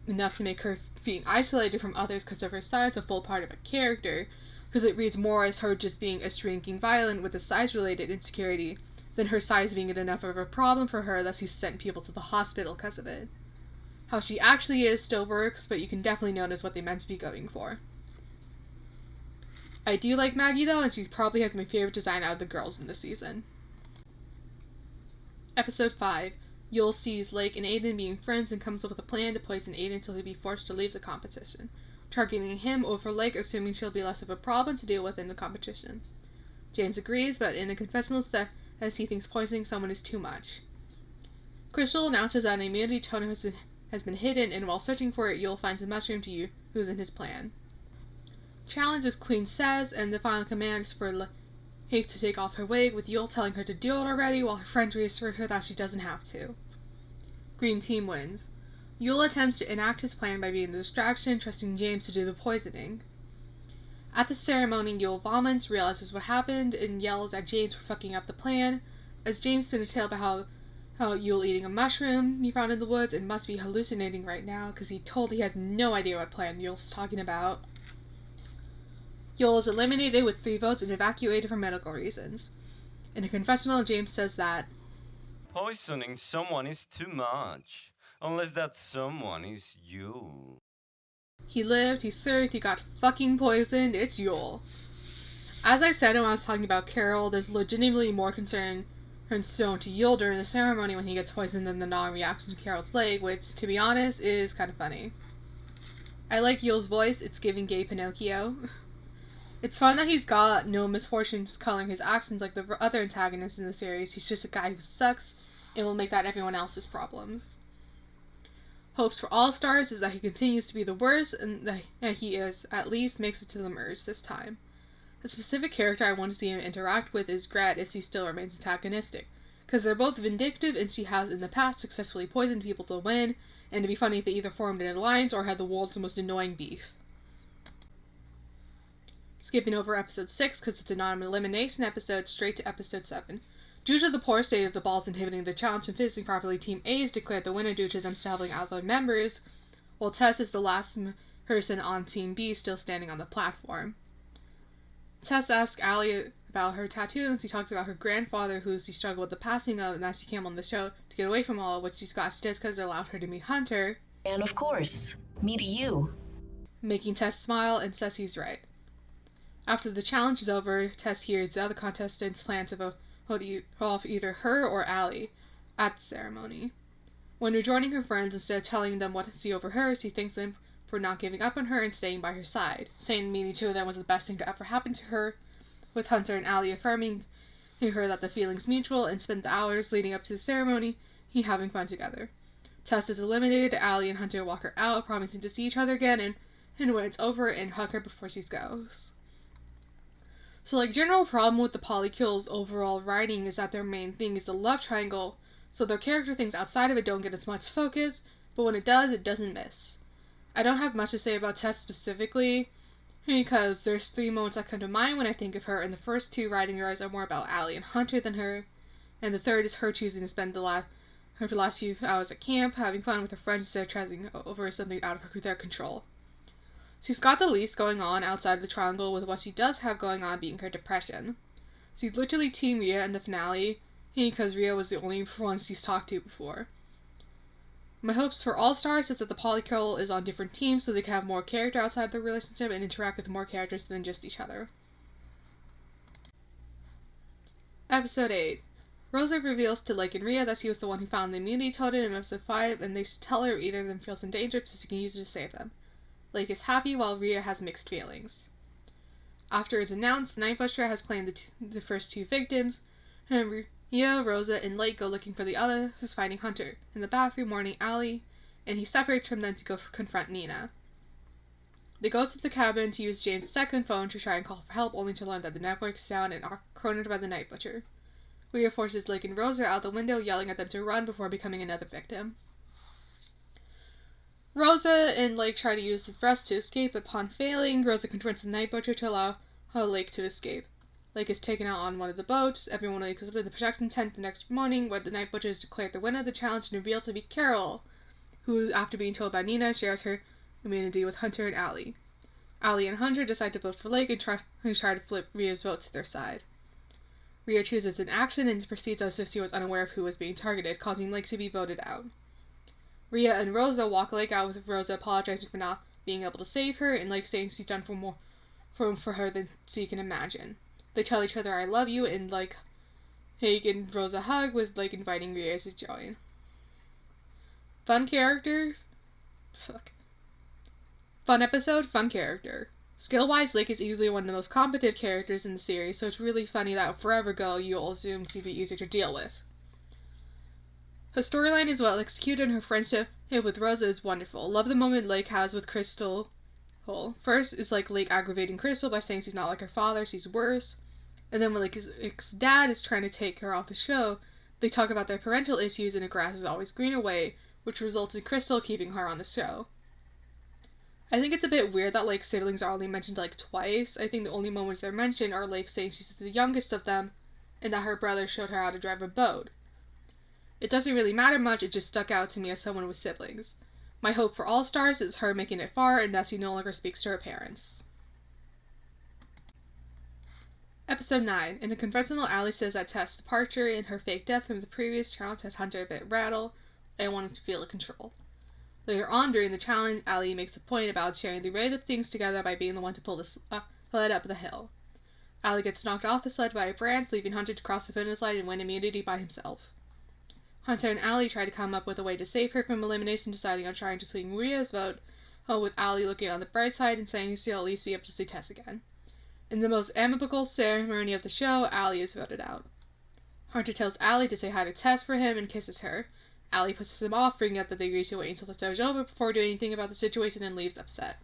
S1: enough to make her being isolated from others because of her size a full part of a character, because it reads more as her just being a shrinking violent with a size-related insecurity than her size being enough of a problem for her that she's sent people to the hospital because of it. How she actually is still works, but you can definitely notice what they meant to be going for. I do like Maggie though, and she probably has my favorite design out of the girls in this season. Episode 5. Yule sees Lake and Aiden being friends and comes up with a plan to poison Aiden until he'll be forced to leave the competition, targeting him over Lake, assuming she'll be less of a problem to deal with in the competition. James agrees, but in a confessional as he thinks poisoning someone is too much. Crystal announces that an immunity totem has been hidden, and while searching for it, Yule finds a mushroom to use in his plan. Challenge as Queen says, and the final command is for Lake to take off her wig, with Yule telling her to do it already, while her friends reassure her that she doesn't have to. Green team wins. Yule attempts to enact his plan by being the distraction, trusting James to do the poisoning. At the ceremony, Yule vomits, realizes what happened, and yells at James for fucking up the plan, as James spins a tale about how Yule eating a mushroom he found in the woods and must be hallucinating right now because he has no idea what plan Yule's talking about. Yule is eliminated with 3 votes and evacuated for medical reasons. In a confessional, James says that
S6: poisoning someone is too much, unless that someone is you.
S1: He lived, he served, he got fucking poisoned, it's Yule. As I said when I was talking about Carol, there's legitimately more concern shown to Yule during the ceremony when he gets poisoned than the non-reaction to Carol's leg, which, to be honest, is kind of funny. I like Yule's voice, it's giving gay Pinocchio. It's fun that he's got no misfortunes coloring his actions like the other antagonists in the series. He's just a guy who sucks and will make that everyone else's problems. Hopes for All Stars is that he continues to be the worst and that he at least makes it to the merge this time. A specific character I want to see him interact with is Gret if she still remains antagonistic, because they're both vindictive and she has in the past successfully poisoned people to win, and it'd be funny if they either formed an alliance or had the world's most annoying beef. Skipping over episode 6 because it's a non-elimination episode, straight to episode 7. Due to the poor state of the balls inhibiting the challenge from finishing properly, Team A is declared the winner due to them stumbling out their members, while Tess is the last person on Team B still standing on the platform. Tess asks Allie about her tattoo and she talks about her grandfather who she struggled with the passing of and that she came on the show to get away from all of which she does because it allowed her to meet Hunter.
S7: And of course, meet you.
S1: Making Tess smile and says he's right. After the challenge is over, Tess hears the other contestants plan to vote off either her or Allie at the ceremony. When rejoining her friends, instead of telling them what she overheard, she thanks them for not giving up on her and staying by her side, saying meeting 2 of them was the best thing to ever happen to her, with Hunter and Allie affirming to her that the feeling's mutual and spent the hours leading up to the ceremony having fun together. Tess is eliminated, Allie and Hunter walk her out, promising to see each other again and when it's over and hug her before she goes. So, general problem with the Polykill's overall writing is that their main thing is the love triangle, so their character things outside of it don't get as much focus, but when it does, it doesn't miss. I don't have much to say about Tess specifically, because there's 3 moments that come to mind when I think of her, and the first 2 writing yards are more about Allie and Hunter than her, and the third is her choosing to spend the last few hours at camp, having fun with her friends instead of trying over something out of their control. She's got the least going on outside of the triangle, with what she does have going on being her depression. She's literally Team Rhea in the finale, because Rhea was the only one she's talked to before. My hopes for All Stars is that the Polykill is on different teams so they can have more character outside their relationship and interact with more characters than just each other. Episode 8. Rosa reveals to Lake and Rhea that she was the one who found the immunity totem in episode 5, and they should tell her either of them feels endangered so she can use it to save them. Lake is happy while Rhea has mixed feelings. After it's announced, the Night Butcher has claimed the first 2 victims, and Rhea, Rosa, and Lake go looking for the other who's finding Hunter in the bathroom warning Allie, and he separates from them to go confront Nina. They go to the cabin to use James' second phone to try and call for help, only to learn that the network's down and are cornered by the Night Butcher. Rhea forces Lake and Rosa out the window, yelling at them to run before becoming another victim. Rosa and Lake try to use the thrust to escape, but upon failing, Rosa confronts the Night Butcher to allow Lake to escape. Lake is taken out on one of the boats. Everyone wakes up in the projection tent the next morning, where the Night Butcher is declared the winner of the challenge and revealed to be Carol, who, after being told by Nina, shares her immunity with Hunter and Allie. Allie and Hunter decide to vote for Lake and try to flip Rhea's vote to their side. Rhea chooses an action and proceeds as if she was unaware of who was being targeted, causing Lake to be voted out. Rhea and Rosa walk Lake out, with Rosa apologizing for not being able to save her, and Lake saying she's done more for her than she can imagine. They tell each other, "I love you," and Lake and Rosa hug, with Lake inviting Rhea to join. Fun character? Fun episode, fun character. Skill-wise, Lake is easily one of the most competent characters in the series, so it's really funny that forever ago you'll assume she'd be easier to deal with. Her storyline is well executed and her friendship with Rosa is wonderful. Love the moment Lake has with Crystal. First is Lake aggravating Crystal by saying she's not like her father, she's worse. And then when Lake's dad is trying to take her off the show, they talk about their parental issues in a grass is always greener way, which results in Crystal keeping her on the show. I think it's a bit weird that Lake's siblings are only mentioned twice. I think the only moments they're mentioned are Lake saying she's the youngest of them, and that her brother showed her how to drive a boat. It doesn't really matter much, it just stuck out to me as someone with siblings. My hope for All Stars is her making it far and that she no longer speaks to her parents. Episode 9. In a confessional, Allie says that Tess' departure and her fake death from the previous challenge has Hunter a bit rattled and wanting to feel in control. Later on during the challenge, Allie makes a point about sharing the weight of things together by being the one to pull the sled up the hill. Allie gets knocked off the sled by a branch, leaving Hunter to cross the finish line and win immunity by himself. Hunter and Allie try to come up with a way to save her from elimination, deciding on trying to swing Maria's vote, with Allie looking on the bright side and saying she'll at least be able to see Tess again. In the most amicable ceremony of the show, Allie is voted out. Hunter tells Allie to say hi to Tess for him and kisses her. Allie pushes him off, bringing up that they agree to wait until the show's over before doing anything about the situation and leaves upset.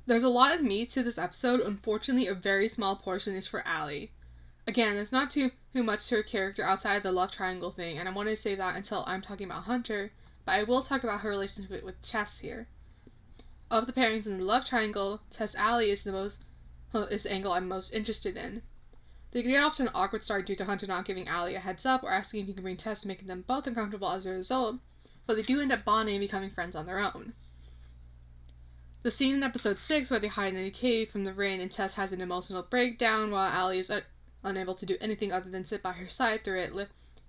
S1: There's a lot of meat to this episode. Unfortunately, a very small portion is for Allie. Again, there's not too much to her character outside the love triangle thing, and I wanted to save that until I'm talking about Hunter, but I will talk about her relationship with Tess here. Of the pairings in the love triangle, Tess-Allie is the angle I'm most interested in. They get off to an awkward start due to Hunter not giving Allie a heads up or asking if he can bring Tess, making them both uncomfortable as a result, but they do end up bonding and becoming friends on their own. The scene in episode 6 where they hide in a cave from the rain and Tess has an emotional breakdown while Allie is unable to do anything other than sit by her side through it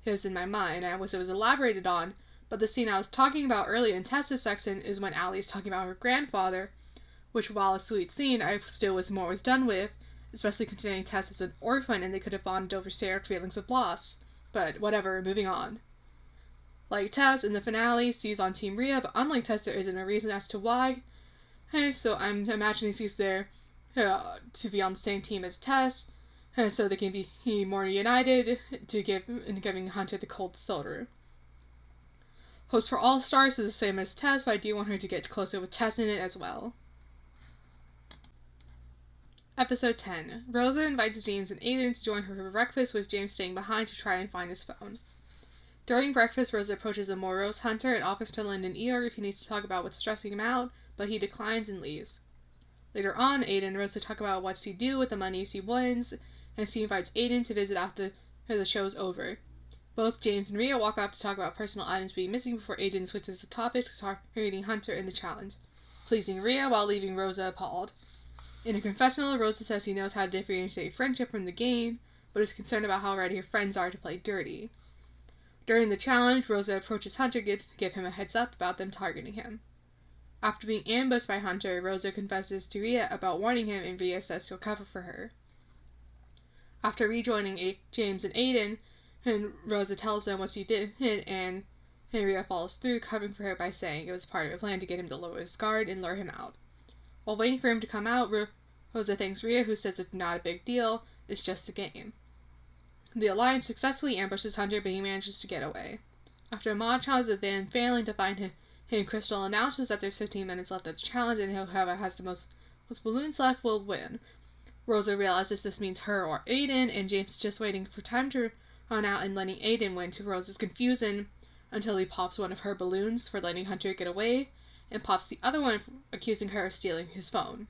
S1: lives in my mind. I wish it was elaborated on, but the scene I was talking about earlier in Tess's section is when Allie is talking about her grandfather, which, while a sweet scene, I still wish more was done with, especially considering Tess is an orphan and they could have bonded over shared feelings of loss. But whatever, moving on. Like Tess, in the finale, she's on Team Rhea, but unlike Tess, there isn't a reason as to why. Hey, so I'm imagining she's there to be on the same team as Tess, so they can be more united to giving Hunter the cold shoulder. Hopes for All Stars is the same as Tess, but I do want her to get closer with Tess in it as well. Episode 10. Rosa invites James and Aiden to join her for breakfast, with James staying behind to try and find his phone. During breakfast, Rosa approaches a morose Hunter and offers to lend an ear if he needs to talk about what's stressing him out, but he declines and leaves. Later on, Aiden and Rosa talk about what she do with the money she wins, and she invites Aiden to visit after the show's over. Both James and Rhea walk up to talk about personal items being missing before Aiden switches the topic to targeting Hunter in the challenge, pleasing Rhea while leaving Rosa appalled. In a confessional, Rosa says he knows how to differentiate friendship from the game, but is concerned about how ready her friends are to play dirty. During the challenge, Rosa approaches Hunter to give him a heads up about them targeting him. After being ambushed by Hunter, Rosa confesses to Rhea about warning him, and Rhea says she'll cover for her. After rejoining James and Aiden, Rosa tells them what she did, and Rhea follows through, covering for her by saying it was part of a plan to get him to lower his guard and lure him out. While waiting for him to come out, Rosa thanks Rhea, who says it's not a big deal, it's just a game. The Alliance successfully ambushes Hunter, but he manages to get away. After a montage of them failing to find him, Crystal announces that there's 15 minutes left of the challenge, and whoever has the most balloons left will win. Rosa realizes this means her or Aiden, and James is just waiting for time to run out and letting Aiden win, to Rosa's confusion, until he pops one of her balloons for letting Hunter get away, and pops the other one, accusing her of stealing his phone.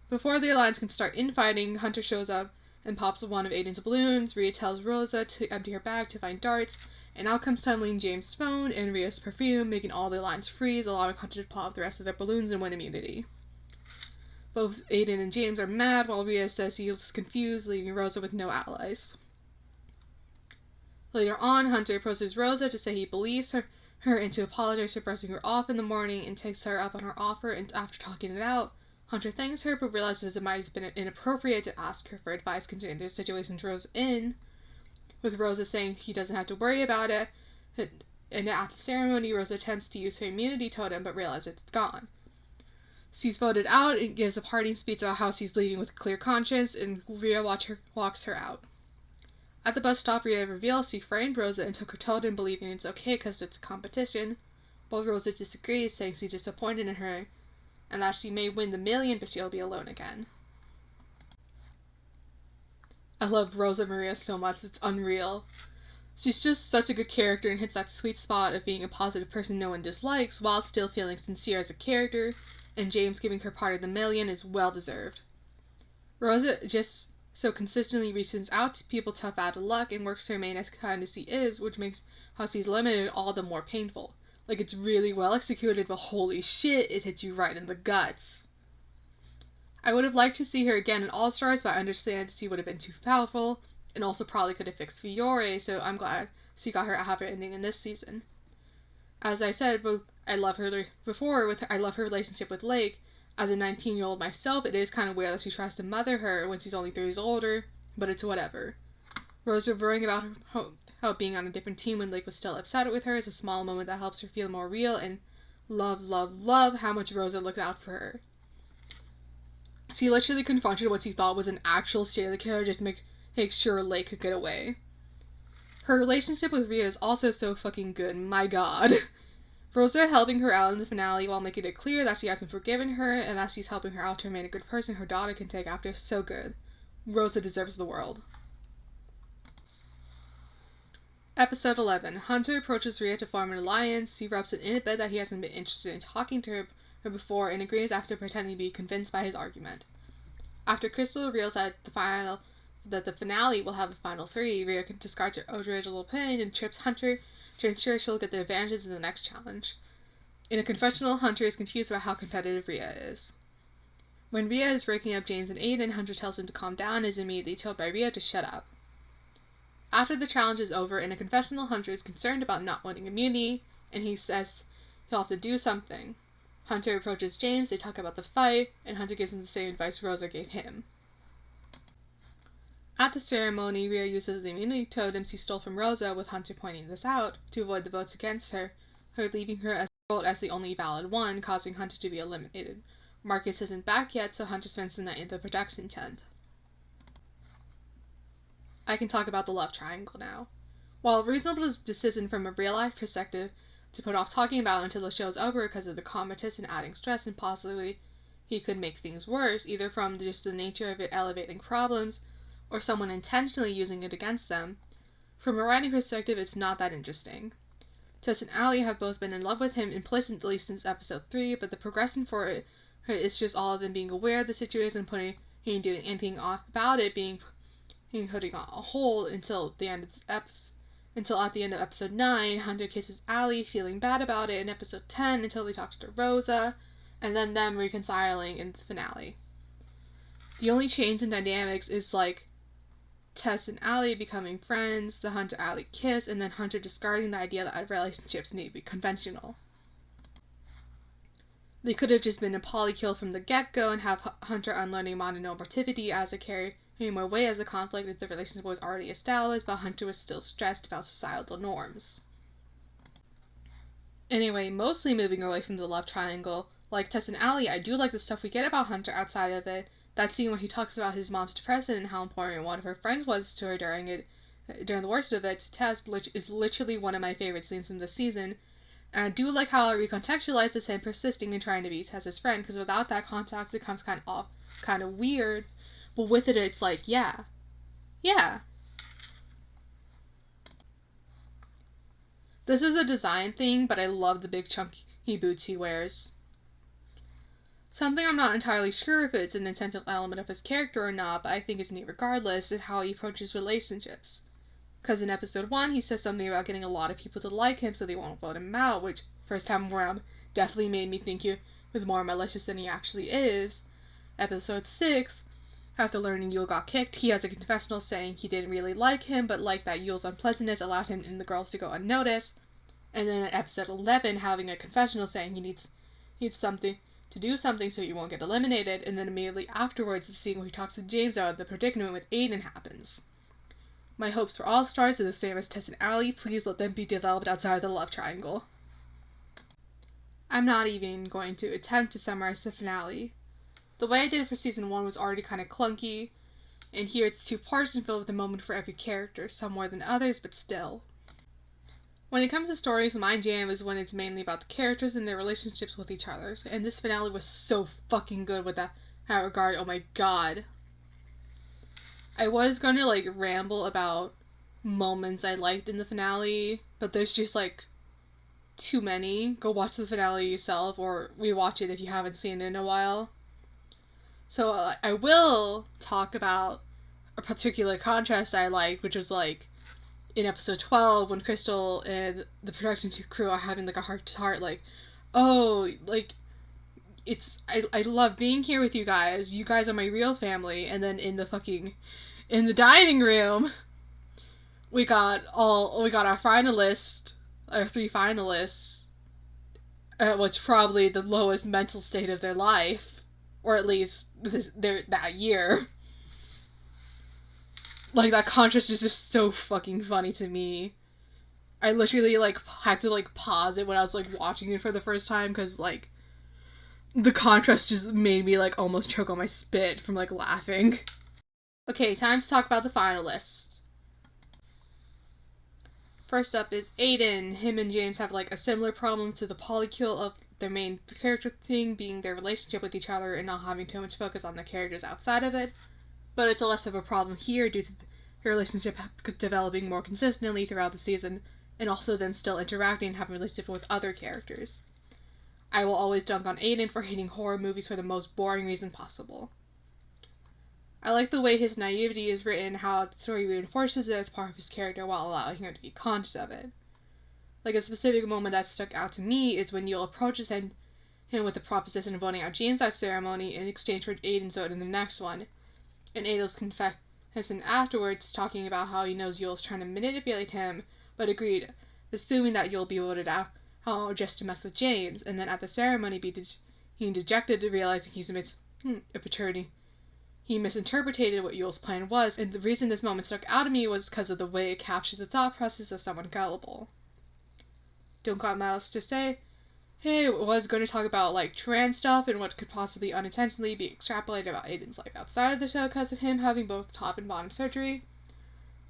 S1: Before the Alliance can start infighting, Hunter shows up and pops one of Aiden's balloons. Rhea tells Rosa to empty her bag to find darts, and out comes tumbling James' phone and Rhea's perfume, making all the Alliance freeze, allowing Hunter to pop the rest of their balloons and win immunity. Both Aiden and James are mad, while Rhea says he's confused, leaving Rosa with no allies. Later on, Hunter approaches Rosa to say he believes her and to apologize for brushing her off in the morning, and takes her up on her offer, and after talking it out, Hunter thanks her, but realizes it might have been inappropriate to ask her for advice concerning the situation Rosa's in, with Rosa saying he doesn't have to worry about it, and at the ceremony, Rosa attempts to use her immunity totem, but realizes it's gone. She's voted out and gives a parting speech about how she's leaving with a clear conscience, and Rhea walks her out. At the bus stop, Rhea reveals she framed Rosa and took her totem, believing it's okay because it's a competition, while Rosa disagrees, saying she's disappointed in her, and that she may win the million, but she'll be alone again. I love Rosa Maria so much, it's unreal. She's just such a good character and hits that sweet spot of being a positive person no one dislikes, while still feeling sincere as a character, and James giving her part of the million is well deserved. Rosa just so consistently reaches out to people tough out of luck and works to remain as kind as he is, which makes how she's eliminated all the more painful. Like, it's really well executed, but holy shit, it hits you right in the guts. I would have liked to see her again in All-Stars, but I understand she would have been too powerful, and also probably could have fixed Fiore, so I'm glad she got her happy ending in this season. As I said, I love her before, I love her relationship with Lake. As a 19-year-old myself, it is kind of weird that she tries to mother her when she's only 3 years older, but it's whatever. Rosa worrying about how being on a different team when Lake was still upset with her is a small moment that helps her feel more real, and love how much Rosa looks out for her. She literally confronted what she thought was an actual serial killer just to make sure Lake could get away. Her relationship with Rhea is also so fucking good, my god. Rosa helping her out in the finale while making it clear that she hasn't forgiven her and that she's helping her out to remain a good person her daughter can take after is so good. Rosa deserves the world. Episode 11. Hunter approaches Rhea to form an alliance. He rubs it in a bit that he hasn't been interested in talking to her before and agrees after pretending to be convinced by his argument. After Crystal reveals that the finale will have a final 3, Rhea discards her original plan and trips Hunter to ensure she'll get the advantages in the next challenge. In a confessional, Hunter is confused about how competitive Rhea is. When Rhea is breaking up James and Aiden, Hunter tells him to calm down and is immediately told by Rhea to shut up. After the challenge is over, in a confessional, Hunter is concerned about not winning immunity, and he says he'll have to do something. Hunter approaches James, they talk about the fight, and Hunter gives him the same advice Rosa gave him. At the ceremony, Rhea uses the immunity totems he stole from Rosa, with Hunter pointing this out, to avoid the votes against her leaving her as the only valid one, causing Hunter to be eliminated. Marcus isn't back yet, so Hunter spends the night in the production tent. I can talk about the love triangle now. While a reasonable decision from a real-life perspective to put off talking about until the show's over because of the competition adding stress and possibly he could make things worse, either from just the nature of it elevating problems or someone intentionally using it against them, from a writing perspective it's not that interesting. Tess and Allie have both been in love with him implicitly since episode 3, but the progression for it is just all of them being aware of the situation and doing anything about it, being putting on a hold until at the end of episode 9, Hunter kisses Allie, feeling bad about it in episode 10 until he talks to Rosa, and then them reconciling in the finale. The only change in dynamics is like Tess and Allie becoming friends, the Hunter-Allie kiss, and then Hunter discarding the idea that relationships need to be conventional. They could have just been a polykill from the get-go and have Hunter unlearning mononormativity as a carry more weight as a conflict if the relationship was already established, but Hunter was still stressed about societal norms. Anyway, mostly moving away from the love triangle, like Tess and Allie, I do like the stuff we get about Hunter outside of it. That scene where he talks about his mom's depression and how important one of her friends was to her during the worst of it, Tess is literally one of my favorite scenes in this season. And I do like how it recontextualizes him persisting and trying to be Tess's friend, because without that context it comes kind of weird. But with it, it's like, yeah. This is a design thing, but I love the big chunky boots he wears. Something I'm not entirely sure if it's an intentional element of his character or not, but I think is neat regardless, is how he approaches relationships. Because in episode 1, he says something about getting a lot of people to like him so they won't vote him out, which, first time around, definitely made me think he was more malicious than he actually is. Episode 6, after learning Yule got kicked, he has a confessional saying he didn't really like him, but liked that Yule's unpleasantness allowed him and the girls to go unnoticed. And then in episode 11, having a confessional saying he needs something to do something so he won't get eliminated, and then immediately afterwards, the scene where he talks to James about the predicament with Aiden happens. My hopes for All-Stars are the same as Tess and Allie. Please let them be developed outside the love triangle. I'm not even going to attempt to summarize the finale. The way I did it for season 1 was already kind of clunky, and here it's 2 parts and filled with a moment for every character, some more than others, but still. When it comes to stories, my jam is when it's mainly about the characters and their relationships with each other, and this finale was so fucking good with that regard, oh my god. I was going to ramble about moments I liked in the finale, but there's just too many. Go watch the finale yourself, or rewatch it if you haven't seen it in a while. So I will talk about a particular contrast I liked, which was like in episode 12 when Crystal and the production crew are having like a heart to heart, like, oh, like, I love being here with you guys are my real family. And then in the dining room, we got our finalists, our 3 finalists, which probably the lowest mental state of their life, or at least that year. Like, that contrast is just so fucking funny to me. I literally, like, had to, like, pause it when I was, like, watching it for the first time, because, like, the contrast just made me, like, almost choke on my spit from, like, laughing. Okay, time to talk about the finalists. First up is Aiden. Him and James have, like, a similar problem to the polycule of their main character thing being their relationship with each other and not having too much focus on the characters outside of it. But it's a less of a problem here due to their relationship developing more consistently throughout the season, and also them still interacting and having a relationship with other characters. I will always dunk on Aiden for hating horror movies for the most boring reason possible. I like the way his naivety is written, how the story reinforces it as part of his character while allowing him to be conscious of it. Like, a specific moment that stuck out to me is when Yule approaches him with the proposition of voting out James that ceremony in exchange for Aiden's vote in the next one. And Adel's confession afterwards, talking about how he knows Yule's trying to manipulate him, but agreed, assuming that Yule be voted out just to mess with James, and then at the ceremony being dejected, realizing he's he misinterpreted what Yule's plan was, and the reason this moment stuck out to me was because of the way it captures the thought process of someone gullible. Don't got much else to say. Hey, I was going to talk about, like, trans stuff and what could possibly unintentionally be extrapolated about Aiden's life outside of the show because of him having both top and bottom surgery.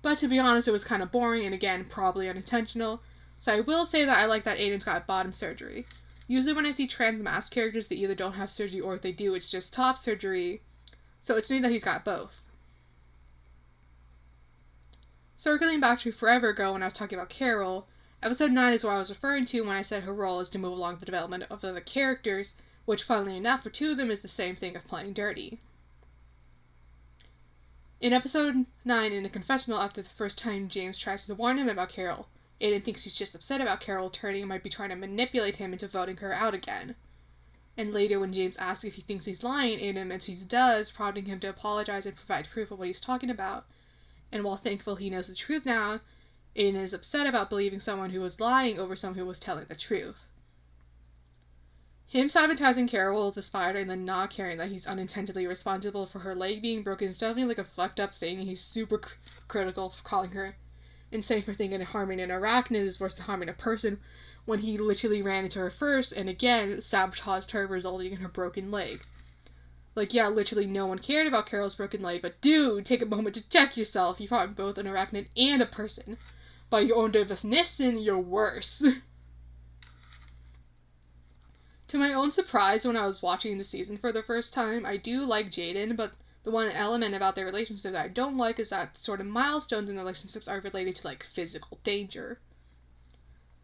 S1: But to be honest, it was kind of boring and, again, probably unintentional. So I will say that I like that Aiden's got bottom surgery. Usually when I see trans mask characters, they either don't have surgery or if they do, it's just top surgery. So it's neat that he's got both. Circling back to forever ago when I was talking about Carol, episode 9 is what I was referring to when I said her role is to move along the development of other characters, which, funnily enough, for 2 of them is the same thing of playing dirty. In episode 9, in a confessional after the first time James tries to warn him about Carol, Aiden thinks he's just upset about Carol turning and might be trying to manipulate him into voting her out again. And later, when James asks if he thinks he's lying, Aiden admits he does, prompting him to apologize and provide proof of what he's talking about. And while thankful he knows the truth now, Aiden is upset about believing someone who was lying over someone who was telling the truth. Him sabotaging Carol with the spider and then not caring that he's unintentionally responsible for her leg being broken is definitely like a fucked up thing, and he's super critical for calling her insane for thinking harming an arachnid is worse than harming a person when he literally ran into her first and again sabotaged her, resulting in her broken leg. Like, yeah, literally no one cared about Carol's broken leg, but dude, take a moment to check yourself. You've harmed both an arachnid and a person. By your own definition, you're worse. To my own surprise, when I was watching the season for the first time, I do like Jaden, but the one element about their relationship that I don't like is that sort of milestones in relationships are related to, like, physical danger.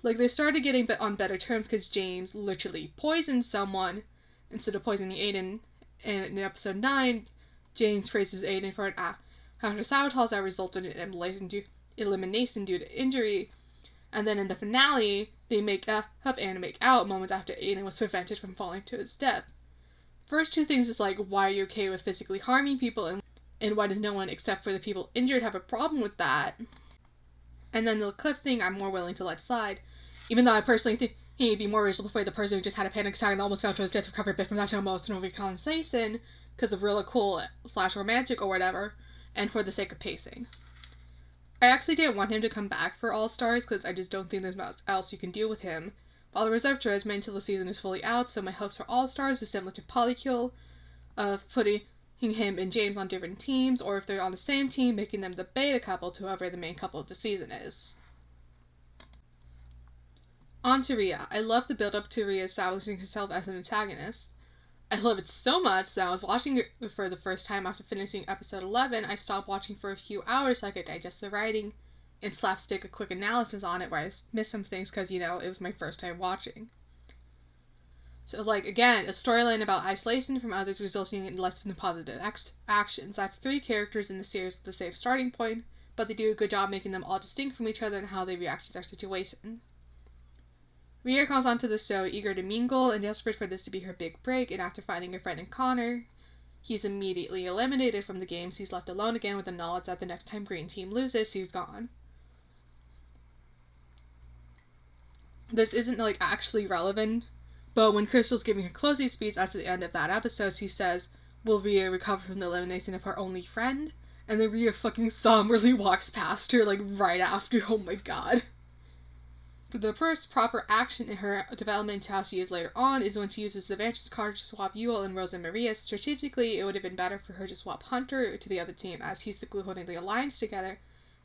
S1: Like, they started getting on better terms because James literally poisoned someone instead of poisoning Aiden, and in episode 9, James praises Aiden for an act of sabotage that resulted in elimination due to injury, and then in the finale, they make up and make out moments after Aiden was prevented from falling to his death. First 2 things is like, why are you okay with physically harming people, and why does no one except for the people injured have a problem with that? And then the cliff thing I'm more willing to let slide, even though I personally think he'd be more reasonable for the person who just had a panic attack and almost fell to his death recovered a bit from that to emotional reconciliation because of really cool / romantic or whatever, and for the sake of pacing. I actually didn't want him to come back for All Stars because I just don't think there's much else you can do with him. While the reserve judgment until the season is fully out, so my hopes for All Stars is similar to Polycule, of putting him and James on different teams, or if they're on the same team, making them the beta couple to whoever the main couple of the season is. On to Rhea. I love the build-up to Rhea establishing herself as an antagonist. I love it so much that I was watching it for the first time after finishing episode 11. I stopped watching for a few hours so I could digest the writing and slapstick a quick analysis on it where I missed some things because, you know, it was my first time watching. So, like, again, a storyline about isolation from others resulting in less than positive actions. That's 3 characters in the series with the same starting point, but they do a good job making them all distinct from each other and how they react to their situation. Rhea comes onto the show eager to mingle and desperate for this to be her big break, and after finding a friend in Connor, he's immediately eliminated from the games. He's left alone again with the knowledge that the next time Green Team loses, she's gone. This isn't, like, actually relevant, but when Crystal's giving her closing speech at the end of that episode, she says, will Rhea recover from the elimination of her only friend? And then Rhea fucking somberly walks past her, like, right after. Oh my god. The first proper action in her development to how she is later on is when she uses the Vantress card to swap Yule and Rosa Maria. Strategically, it would have been better for her to swap Hunter to the other team, as he's the glue holding the alliance together,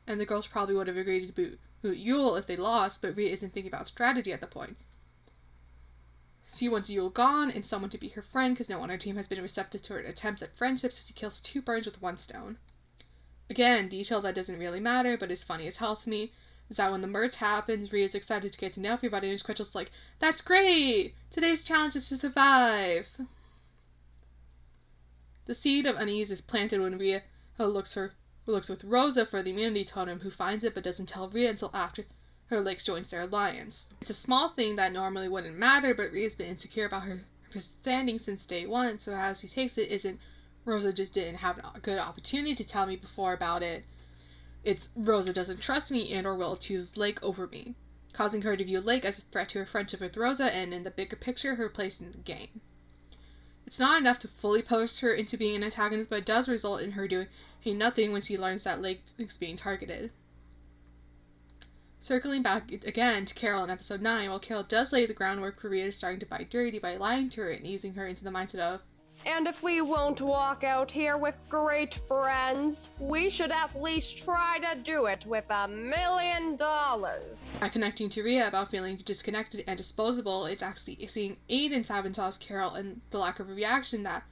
S1: and the girls probably would have agreed to boot Yule if they lost, but Rhea isn't thinking about strategy at the point. She wants Yule gone and someone to be her friend because no one on her team has been receptive to her attempts at friendship, so she kills 2 birds with 1 stone. Again, detail that doesn't really matter, but is funny as hell to me, is that when the merge happens, Rhea's excited to get to know everybody, and Crystal's like, that's great! Today's challenge is to survive! The seed of unease is planted when Rhea looks with Rosa for the immunity totem, who finds it but doesn't tell Rhea until after her Lakes joins their alliance. It's a small thing that normally wouldn't matter, but Rhea's been insecure about her standing since day 1, so how she takes it isn't Rosa just didn't have a good opportunity to tell me before about it. It's Rosa doesn't trust me and or will choose Lake over me, causing her to view Lake as a threat to her friendship with Rosa and, in the bigger picture, her place in the game. It's not enough to fully post her into being an antagonist, but it does result in her doing nothing when she learns that Lake is being targeted. Circling back again to Carol in episode 9, while Carol does lay the groundwork for Rhea starting to bite dirty by lying to her and easing her into the mindset of,
S4: And if we won't walk out here with great friends, we should at least try to do it with $1 million.
S1: By connecting to Rhea about feeling disconnected and disposable, it's actually seeing Aiden sabotage Carol and the lack of a reaction that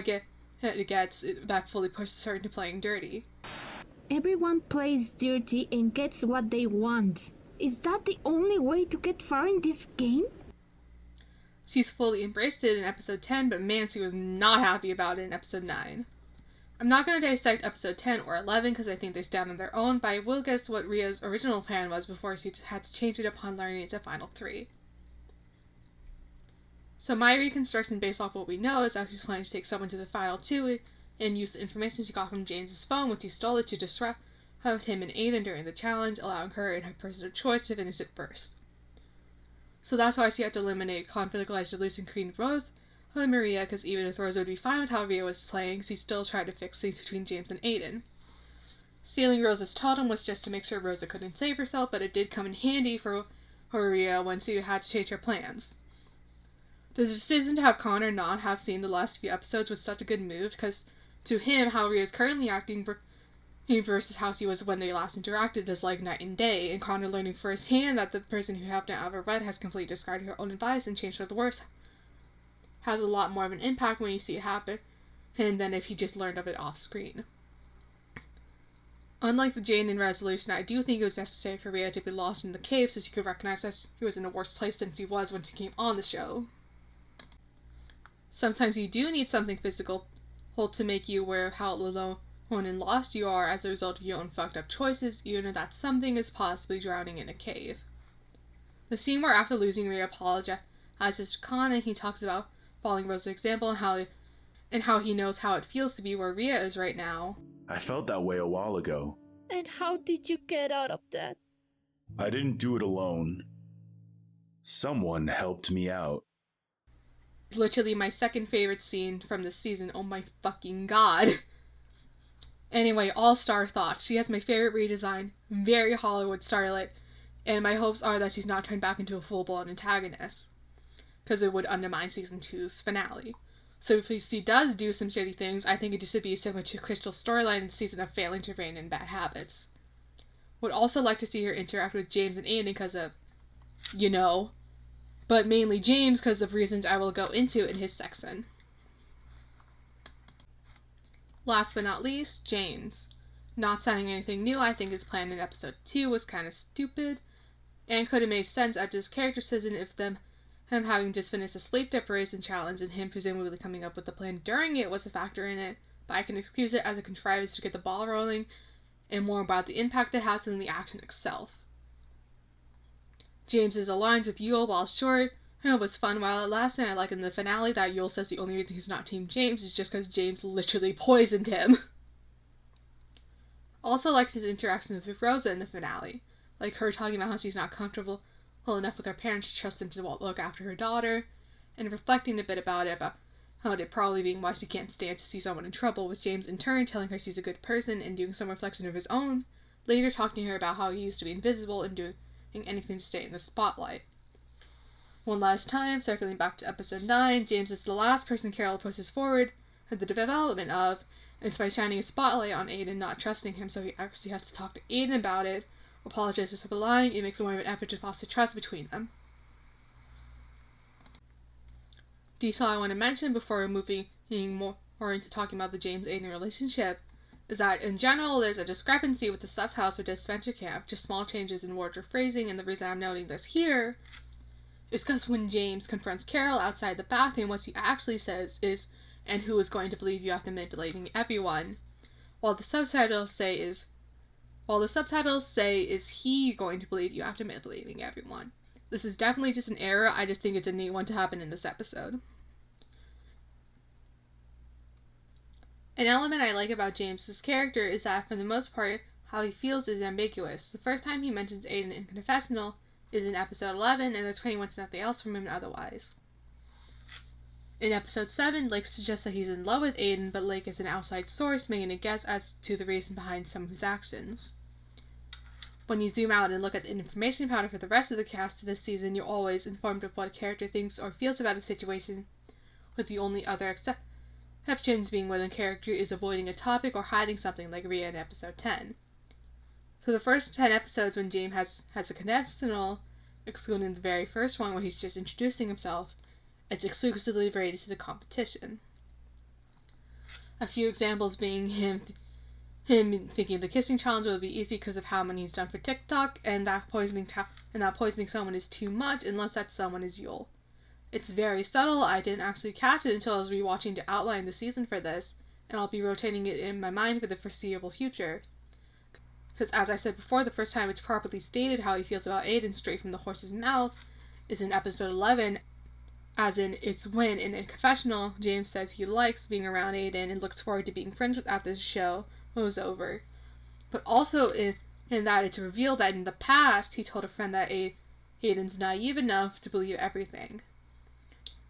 S1: gets that fully pushes her into playing dirty.
S8: Everyone plays dirty and gets what they want. Is that the only way to get far in this game?
S1: She's fully embraced it in episode 10, but man, she was not happy about it in episode 9. I'm not going to dissect episode 10 or 11 because I think they stand on their own, but I will guess what Rhea's original plan was before she had to change it upon learning it's a final 3. So my reconstruction based off what we know is that she's planning to take someone to the final 2 and use the information she got from James's phone, which he stole it, to disrupt him and Aiden during the challenge, allowing her and her person of choice to finish it first. So that's why she had to eliminate conflict-wise Lucian, Creed, Rose, and Maria, because even if Rose would be fine with how Rhea was playing, she still tried to fix things between James and Aiden. Stealing Rose's totem was just to make sure Rosa couldn't save herself, but it did come in handy for Rhea when she had to change her plans. The decision to have Connor not have seen the last few episodes was such a good move, because to him, how Rhea is currently acting versus how she was when they last interacted is like night and day, and Connor learning firsthand that the person who happened to ever read has completely discarded her own advice and changed for the worse has a lot more of an impact when you see it happen than if he just learned of it off screen. Unlike the Jane resolution, I do think it was necessary for Rhea to be lost in the cave so she could recognize that he was in a worse place than she was when she came on the show. Sometimes you do need something physical to make you aware of how alone and lost you are as a result of your own fucked up choices, even if that something is possibly drowning in a cave. The scene where after losing Rhea apologizes to Connor, he talks about following Rose's example and how he knows how it feels to be where Rhea is right now.
S9: I felt that way a while ago.
S8: And how did you get out of that?
S9: I didn't do it alone. Someone helped me out.
S1: It's literally my second favorite scene from this season. Oh my fucking god. Anyway, all-star thoughts. She has my favorite redesign, very Hollywood starlet, and my hopes are that she's not turned back into a full-blown antagonist, because it would undermine season 2's finale. So if she does do some shitty things, I think it should be similar to Crystal's storyline in the season of failing to rein in bad habits. Would also like to see her interact with James and Aiden because of, but mainly James because of reasons I will go into in his section. Last but not least, James. Not saying anything new, I think his plan in episode 2 was kind of stupid, and could have made sense after his character decision if them him having just finished a sleep deprivation challenge and him presumably coming up with the plan during it was a factor in it, but I can excuse it as a contrivance to get the ball rolling and more about the impact it has than the action itself. James's alliance with Yule, while short, was fun while it lasted, and I like in the finale that Yule says the only reason he's not Team James is just because James literally poisoned him. Also liked his interactions with Rosa in the finale, like her talking about how she's not comfortable enough with her parents to trust them to look after her daughter, and reflecting a bit about how it probably being why she can't stand to see someone in trouble, with James in turn telling her she's a good person and doing some reflection of his own, later talking to her about how he used to be invisible and doing anything to stay in the spotlight. One last time, circling back to episode 9, James is the last person Carol pushes forward for the development of, and it's by shining a spotlight on Aiden not trusting him, so he actually has to talk to Aiden about it, apologizes for lying, and makes more of an effort to foster trust between them. Detail I want to mention before moving more into talking about the James-Aiden relationship is that, in general, there's a discrepancy with the subtitles for Disventure Camp, just small changes in words or phrasing, and the reason I'm noting this here is because when James confronts Carol outside the bathroom, what he actually says is, "And who is going to believe you after manipulating everyone?" While the subtitles say, "Is he going to believe you after manipulating everyone?" This is definitely just an error, I just think it's a neat one to happen in this episode. An element I like about James's character is that, for the most part, how he feels is ambiguous. The first time he mentions Aiden in confessional is in episode 11, and there's pretty much nothing else from him otherwise. In episode 7, Lake suggests that he's in love with Aiden, but Lake is an outside source, making a guess as to the reason behind some of his actions. When you zoom out and look at the information powder for the rest of the cast this season, you're always informed of what a character thinks or feels about a situation, with the only other exceptions being when a character is avoiding a topic or hiding something, like Rhea in episode 10. For the first 10 episodes, when James has a confessional, excluding the very first one where he's just introducing himself, it's exclusively related to the competition. A few examples being him thinking the kissing challenge will be easy because of how many he's done for TikTok, and that poisoning someone is too much unless that someone is Yule. It's very subtle. I didn't actually catch it until I was rewatching to outline the season for this, and I'll be rotating it in my mind for the foreseeable future. Because, as I've said before, the first time it's properly stated how he feels about Aiden straight from the horse's mouth is in episode 11, as in, it's when, in a confessional, James says he likes being around Aiden and looks forward to being friends with after the show was over. But also in that it's revealed that in the past, he told a friend that Aiden's naive enough to believe everything.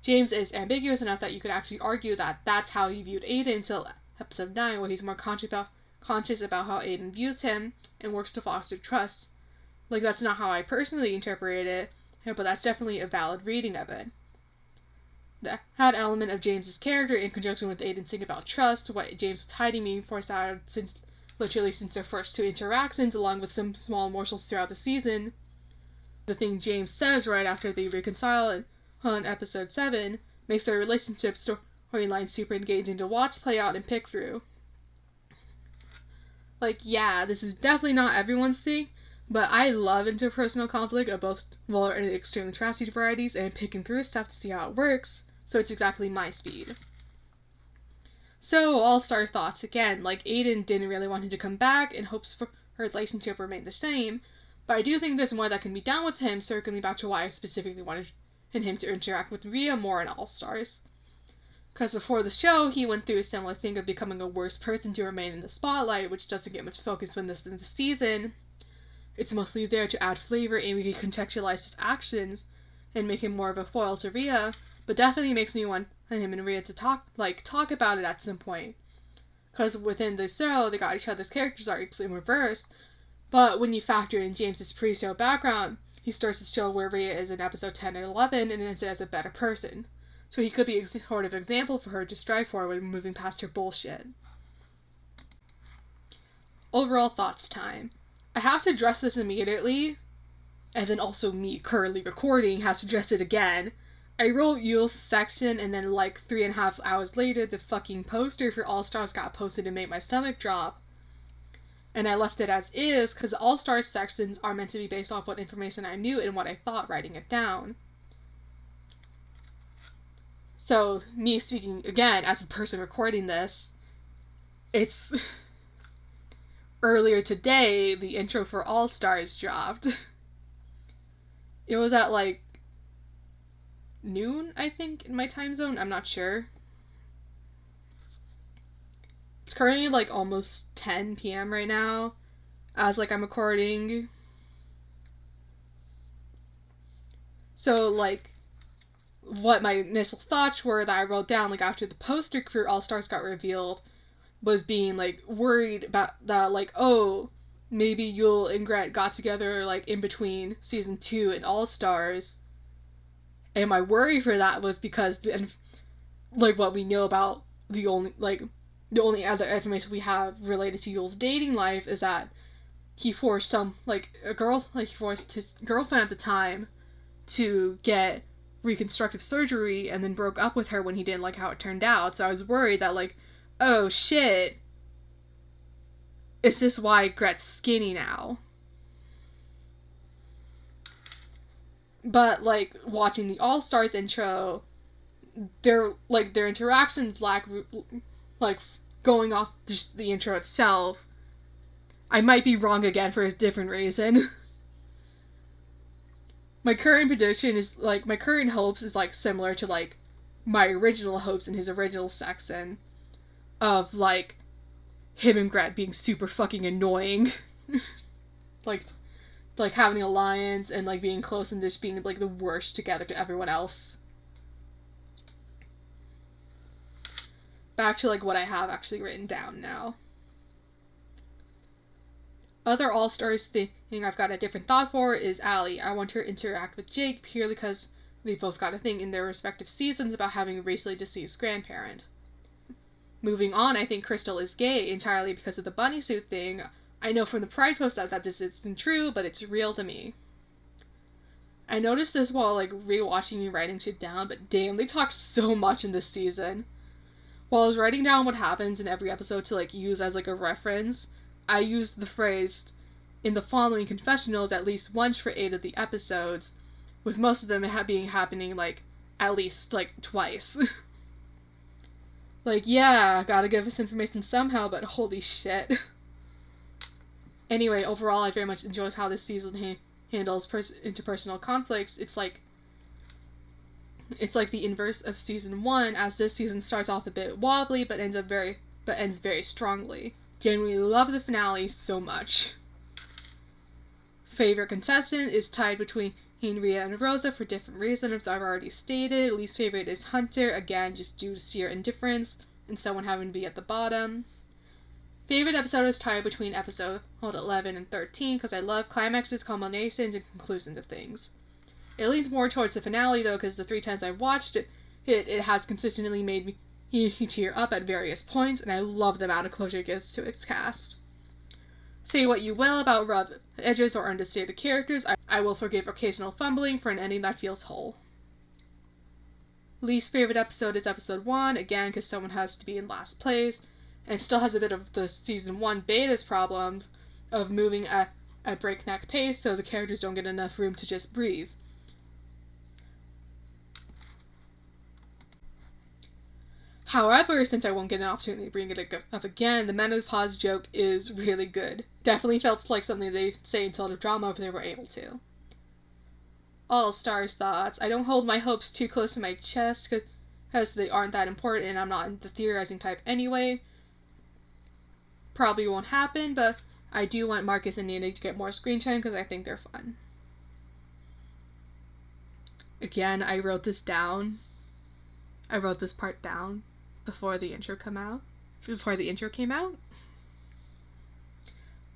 S1: James is ambiguous enough that you could actually argue that that's how he viewed Aiden until episode 9, where he's more conscious about how Aiden views him and works to foster trust. Like, that's not how I personally interpreted it, but that's definitely a valid reading of it. That element of James's character, in conjunction with Aiden's thing about trust, what James was hiding, being forced out since their first 2 interactions, along with some small morsels throughout the season. The thing James says right after they reconcile on episode 7 makes their relationship storyline super engaging to watch play out and pick through. Like, yeah, this is definitely not everyone's thing, but I love interpersonal conflict of both volatile and extremely trashy varieties, and picking through stuff to see how it works, so it's exactly my speed. So, all-star thoughts again, like Aiden didn't really want him to come back in hopes for her relationship remain the same, but I do think there's more that can be done with him, circling back to why I specifically wanted him to interact with Rhea more in All-Stars. Because before the show, he went through a similar thing of becoming a worse person to remain in the spotlight, which doesn't get much focus in the season. It's mostly there to add flavor and recontextualize his actions and make him more of a foil to Rhea, but definitely makes me want him and Rhea to talk about it at some point. Because within the show, they got each other's characters arcs in reverse, but when you factor in James's pre-show background, he starts to show where Rhea is in episode 10 and 11 and is as a better person. So he could be a sort of example for her to strive for when moving past her bullshit. Overall thoughts time. I have to address this immediately, and then also me currently recording has to address it again. I wrote Yule's section, and then like 3.5 hours later, the fucking poster for All-Stars got posted and made my stomach drop. And I left it as is, because the All-Stars sections are meant to be based off what information I knew and what I thought, writing it down. So, me speaking again as the person recording this, it's earlier today, the intro for All Stars dropped. It was at like noon, I think, in my time zone. I'm not sure. It's currently like almost 10 p.m. right now, as like I'm recording. So like, what my initial thoughts were that I wrote down like after the poster for All Stars got revealed was being like worried about that, like, oh, maybe Yul and Gret got together like in between season 2 and All Stars. And my worry for that was because like what we know about the only other information we have related to Yul's dating life is that he forced his girlfriend at the time to get reconstructive surgery and then broke up with her when he didn't like how it turned out. So I was worried that like, oh shit, is this why Gret's skinny now? But like watching the All Stars intro, their interactions lack like going off just the intro itself. I might be wrong again for a different reason. My current prediction is like my current hopes is like similar to like my original hopes in his original section of like him and Gret being super fucking annoying. like having an alliance and like being close and just being like the worst together to everyone else. Back to like what I have actually written down now. Other All-Stars thing I've got a different thought for is Allie. I want her to interact with Jake purely because they both got a thing in their respective seasons about having a recently deceased grandparent. Moving on, I think Crystal is gay entirely because of the bunny suit thing. I know from the Pride post that this isn't true, but it's real to me. I noticed this while like rewatching and writing shit down, but damn, they talk so much in this season. While I was writing down what happens in every episode to like use as like a reference, I used the phrase, in the following confessionals at least once for 8 of the episodes, with most of them happening like at least like twice. Like, yeah, gotta give us information somehow, but holy shit. Anyway, overall, I very much enjoy how this season handles interpersonal conflicts. It's like the inverse of season 1, as this season starts off a bit wobbly, but ends very strongly. Genuinely love the finale so much. Favorite contestant is tied between Rhea and Rosa for different reasons I've already stated. Least favorite is Hunter, again just due to sheer indifference and someone having to be at the bottom. Favorite episode is tied between episode 11 and 13 because I love climaxes, culminations, and conclusions of things. It leans more towards the finale though because the 3 times I've watched it has consistently made me tear up at various points, and I love the amount of closure it gives to its cast. Say what you will about rough edges or understated characters, I will forgive occasional fumbling for an ending that feels whole. Least favorite episode is episode 1, again because someone has to be in last place, and still has a bit of the season 1 beta's problems of moving at a breakneck pace so the characters don't get enough room to just breathe. However, since I won't get an opportunity to bring it up again, the menopause joke is really good. Definitely felt like something they'd say in totaltrauma if they were able to. All Stars thoughts. I don't hold my hopes too close to my chest because they aren't that important and I'm not the theorizing type anyway. Probably won't happen, but I do want Marcus and Nina to get more screen time because I think they're fun. Again, I wrote this down. I wrote this part down before the intro came out.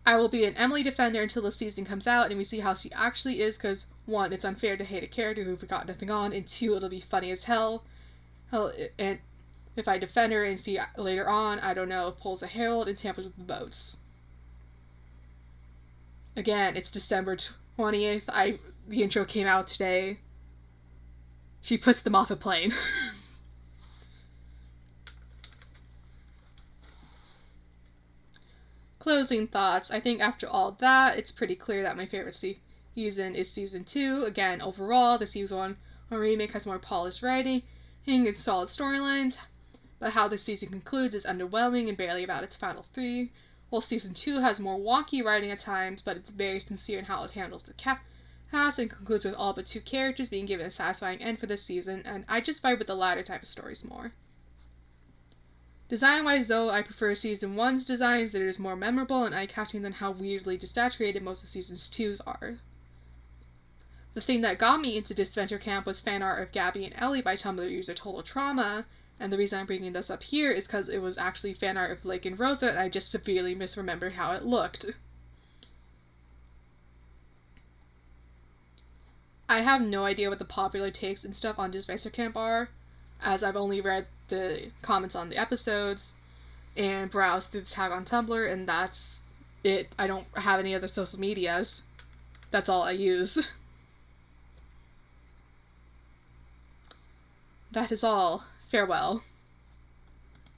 S1: I will be an Emily defender until the season comes out and we see how she actually is because 1, it's unfair to hate a character who got nothing on, and 2, it'll be funny as hell. And if I defend her and see later on, I don't know, pulls a Herald and tampers with the boats. Again, it's December 20th. The intro came out today. She puts them off a plane. Closing thoughts. I think after all that, it's pretty clear that my favorite season is season 2. Again, overall, the season 1 remake has more polished writing, and solid storylines, but how the season concludes is underwhelming and barely about its final 3, while season 2 has more wonky writing at times, but it's very sincere in how it handles the cast and concludes with all but 2 characters being given a satisfying end for this season, and I just vibe with the latter type of stories more. Design-wise, though, I prefer season 1's designs that is more memorable and eye-catching than how weirdly desaturated most of season 2's are. The thing that got me into Disventure Camp was fan art of Gabby and Ellie by Tumblr user totaltrauma, and the reason I'm bringing this up here is because it was actually fan art of Blake and Rosa, and I just severely misremembered how it looked. I have no idea what the popular takes and stuff on Disventure Camp are, as I've only read the comments on the episodes and browsed through the tag on Tumblr, and that's it. I don't have any other social medias. That's all I use. That is all. Farewell.